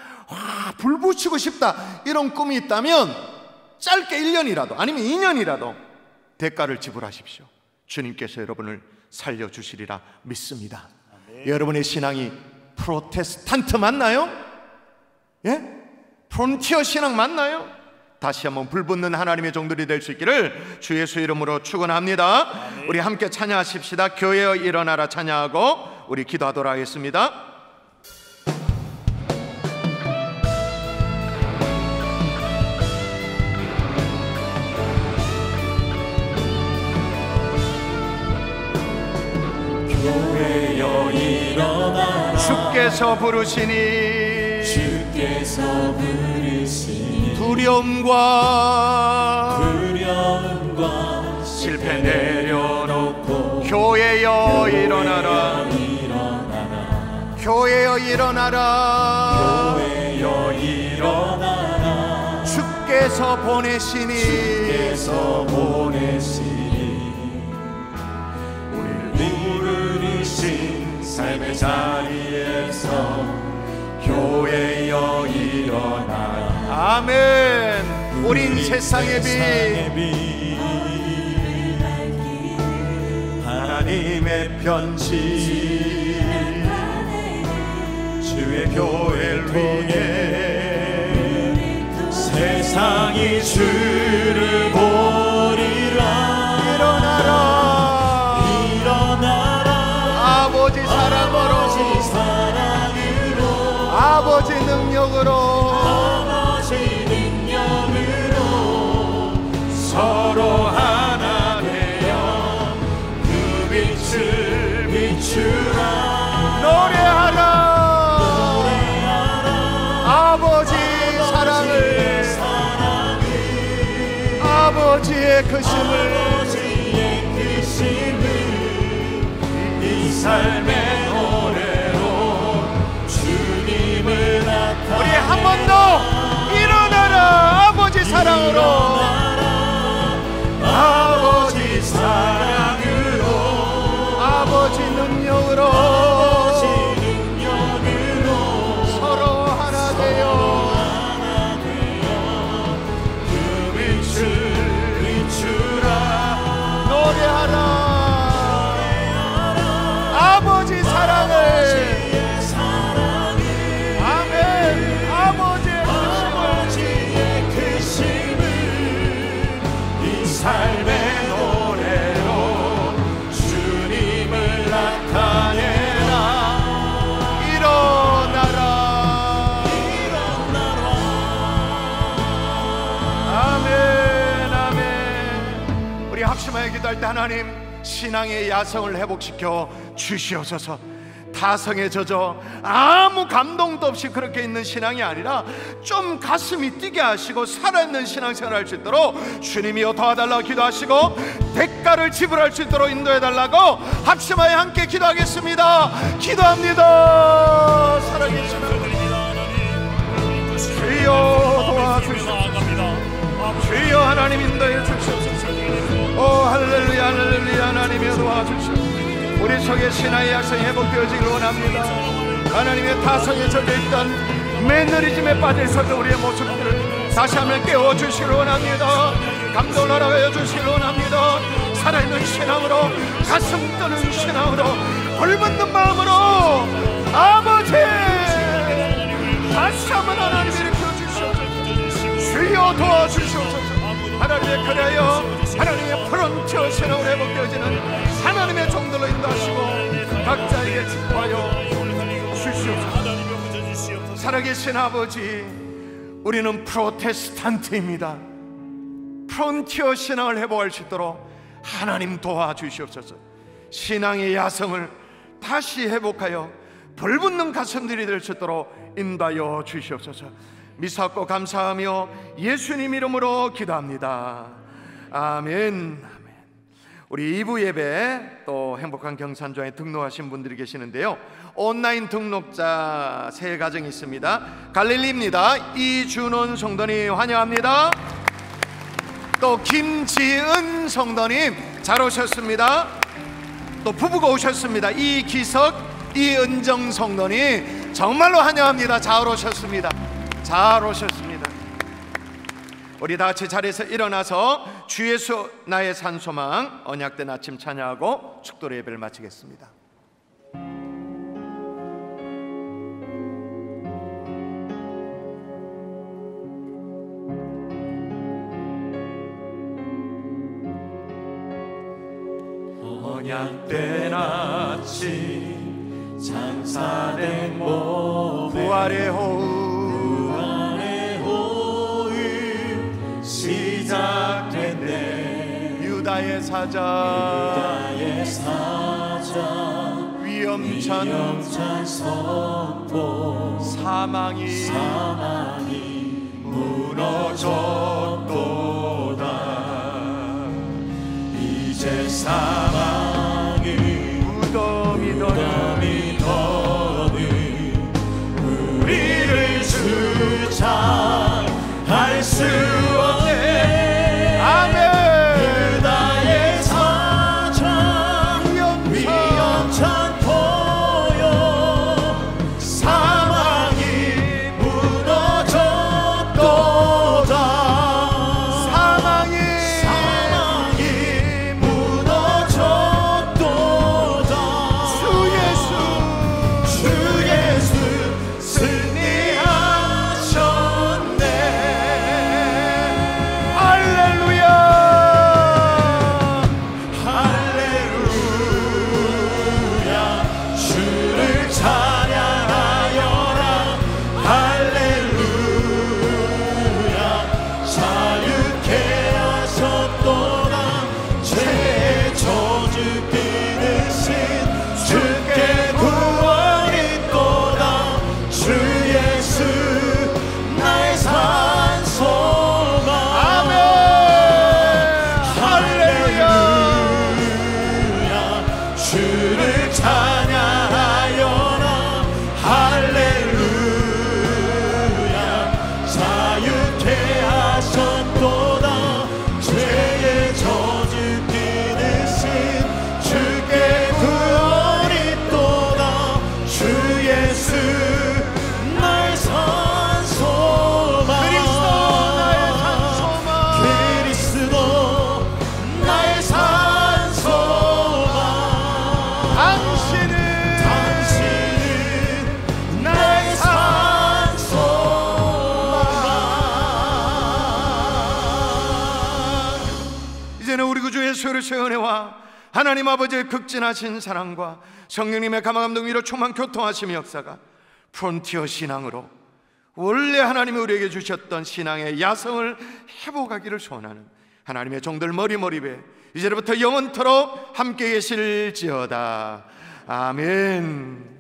불 붙이고 싶다, 이런 꿈이 있다면 짧게 1년이라도 아니면 2년이라도 대가를 지불하십시오. 주님께서 여러분을 살려주시리라 믿습니다. 아멘. 여러분의 신앙이 프로테스탄트 맞나요? 예? 프론티어 신앙 맞나요? 다시 한번 불붙는 하나님의 종들이 될 수 있기를 주 예수 이름으로 축원합니다. 아멘. 우리 함께 찬양하십시다. 교회여 일어나라 찬양하고 우리 기도하도록 하겠습니다. 교회여 일어나라. 주께서 부르시니 두려움과 실패 내려놓고 교회여 일어나라. 교회여 일어나라. 교회여 일어나라. 주께서 보내시니 우리를 부르신 삶의 자리에서 교회여 일어나라. 아멘. 우린 세상의 빛, 하나님의 편지, 주의 교회를 위해 세상이 주를 보리라. 일어나라. 아버지 사랑으로, 아버지 능력으로 서로 하나 되어 그 빛을 비추라. 노래하라. 아버지 사랑을, 아버지의 크심을, 이 삶의 노래로 주님을 나타내. 우리 한 번 더 일어나라. 아버지 사랑으로, 아버지 사랑으로, 아버지 능력으로 서로 하나 되어 그 빛을 비추라. 노래하라. 아버지 사랑을, 아멘. 아버지의 크심을 이 삶의 노래로 주님을 나타내라. 일어나라. 아멘, 아멘. 우리 합심하여 기도할 때 하나님 신앙의 야성을 회복시켜 주시옵소서. 타성에 젖어 아무 감동도 없이 그렇게 있는 신앙이 아니라 좀 가슴이 뛰게 하시고 살아있는 신앙생활을 할 수 있도록 주님이여 도와달라고 기도하시고 대가를 지불할 수 있도록 인도해달라고 합심하여 함께 기도하겠습니다. 기도합니다. 살아계신 주여 도와주시옵소서. 주여 하나님 인도해 주시옵소서. 오 할렐루야 할렐루야. 하나님이여 도와주시옵소서. 우리 속에 신앙의 약성이 회복되어지길 원합니다. 하나님의 타성에 젖어있던 매너리즘에 빠져있었던 우리의 모습들을 다시 한번 깨워주시길 원합니다. 감동을 허락하여 주시길 원합니다. 살아있는 신앙으로, 가슴 뜨는 신앙으로, 불붙는 마음으로 아버지 다시 한번 하나님 일으켜 주시옵소서. 주여 도와주시옵소서. 하나님의 그래요 하나님의 프론티어 신앙으로 회복되어지는 하나님의 종들로 인도하시고 각자에게 축복하여 주시옵소서. 살아계신 아버지, 우리는 프로테스탄트입니다. 프론티어 신앙을 회복할 수 있도록 하나님 도와주시옵소서. 신앙의 야성을 다시 회복하여 불붙는 가슴들이 될 수 있도록 인도하여 주시옵소서. 미사고 감사하며 예수님 이름으로 기도합니다. 아멘. 우리 2부 예배 또 행복한 경산조항에 등록하신 분들이 계시는데요, 온라인 등록자 세 가정이 있습니다. 갈릴리입니다. 이준원 성도님 환영합니다. 또 김지은 성도님 잘 오셨습니다. 또 부부가 오셨습니다. 이기석, 이은정 성도님 정말로 환영합니다. 잘 오셨습니다. 잘 오셨습니다. 우리 다 같이 자리에서 일어나서 주 예수 나의 산소망 언약된 아침 찬양하고 축도로 예배를 마치겠습니다. 언약된 아침 장사된 몸에 부활의 호흡 시작됐네. 유다의 사자 위험찬 선포 사망이 무너졌도다. 이제 사망이 무덤이 더는 우리를 주장할 수 없네. 아멘. 유다의 사자 위험찬 포효 사망이 무너졌도다. 사망이 무너졌도다. 주 예수 승리하셨네. 할렐루야 할렐루야. 주를 찬양하여라. 할렐루야. 자유케 하셨도다. 죄의 저주 끊으신 주께 구원이 있도다. 주 예수 나의 산 소망. 아멘. 할렐루야. 주를 찬양하여라. 할렐루야. 자유케 하셨도다. 죄의 저주 끊으신 주께 구원이 있도다. 주 예수 나의 산 소망. 그리스도 나의 산 소망. 당신은 나의 산 소망. 이제는 우리 구주 예수 그리스도의 은혜와 하나님 아버지의 극진하신 사랑과 성령님의 감화감동 위로 충만 교통하심의 역사가 프론티어 신앙으로 원래 하나님이 우리에게 주셨던 신앙의 야성을 회복하기를 소원하는 하나님의 종들 머리머리배 이제부터 영원토록 함께 계실지어다. 아멘.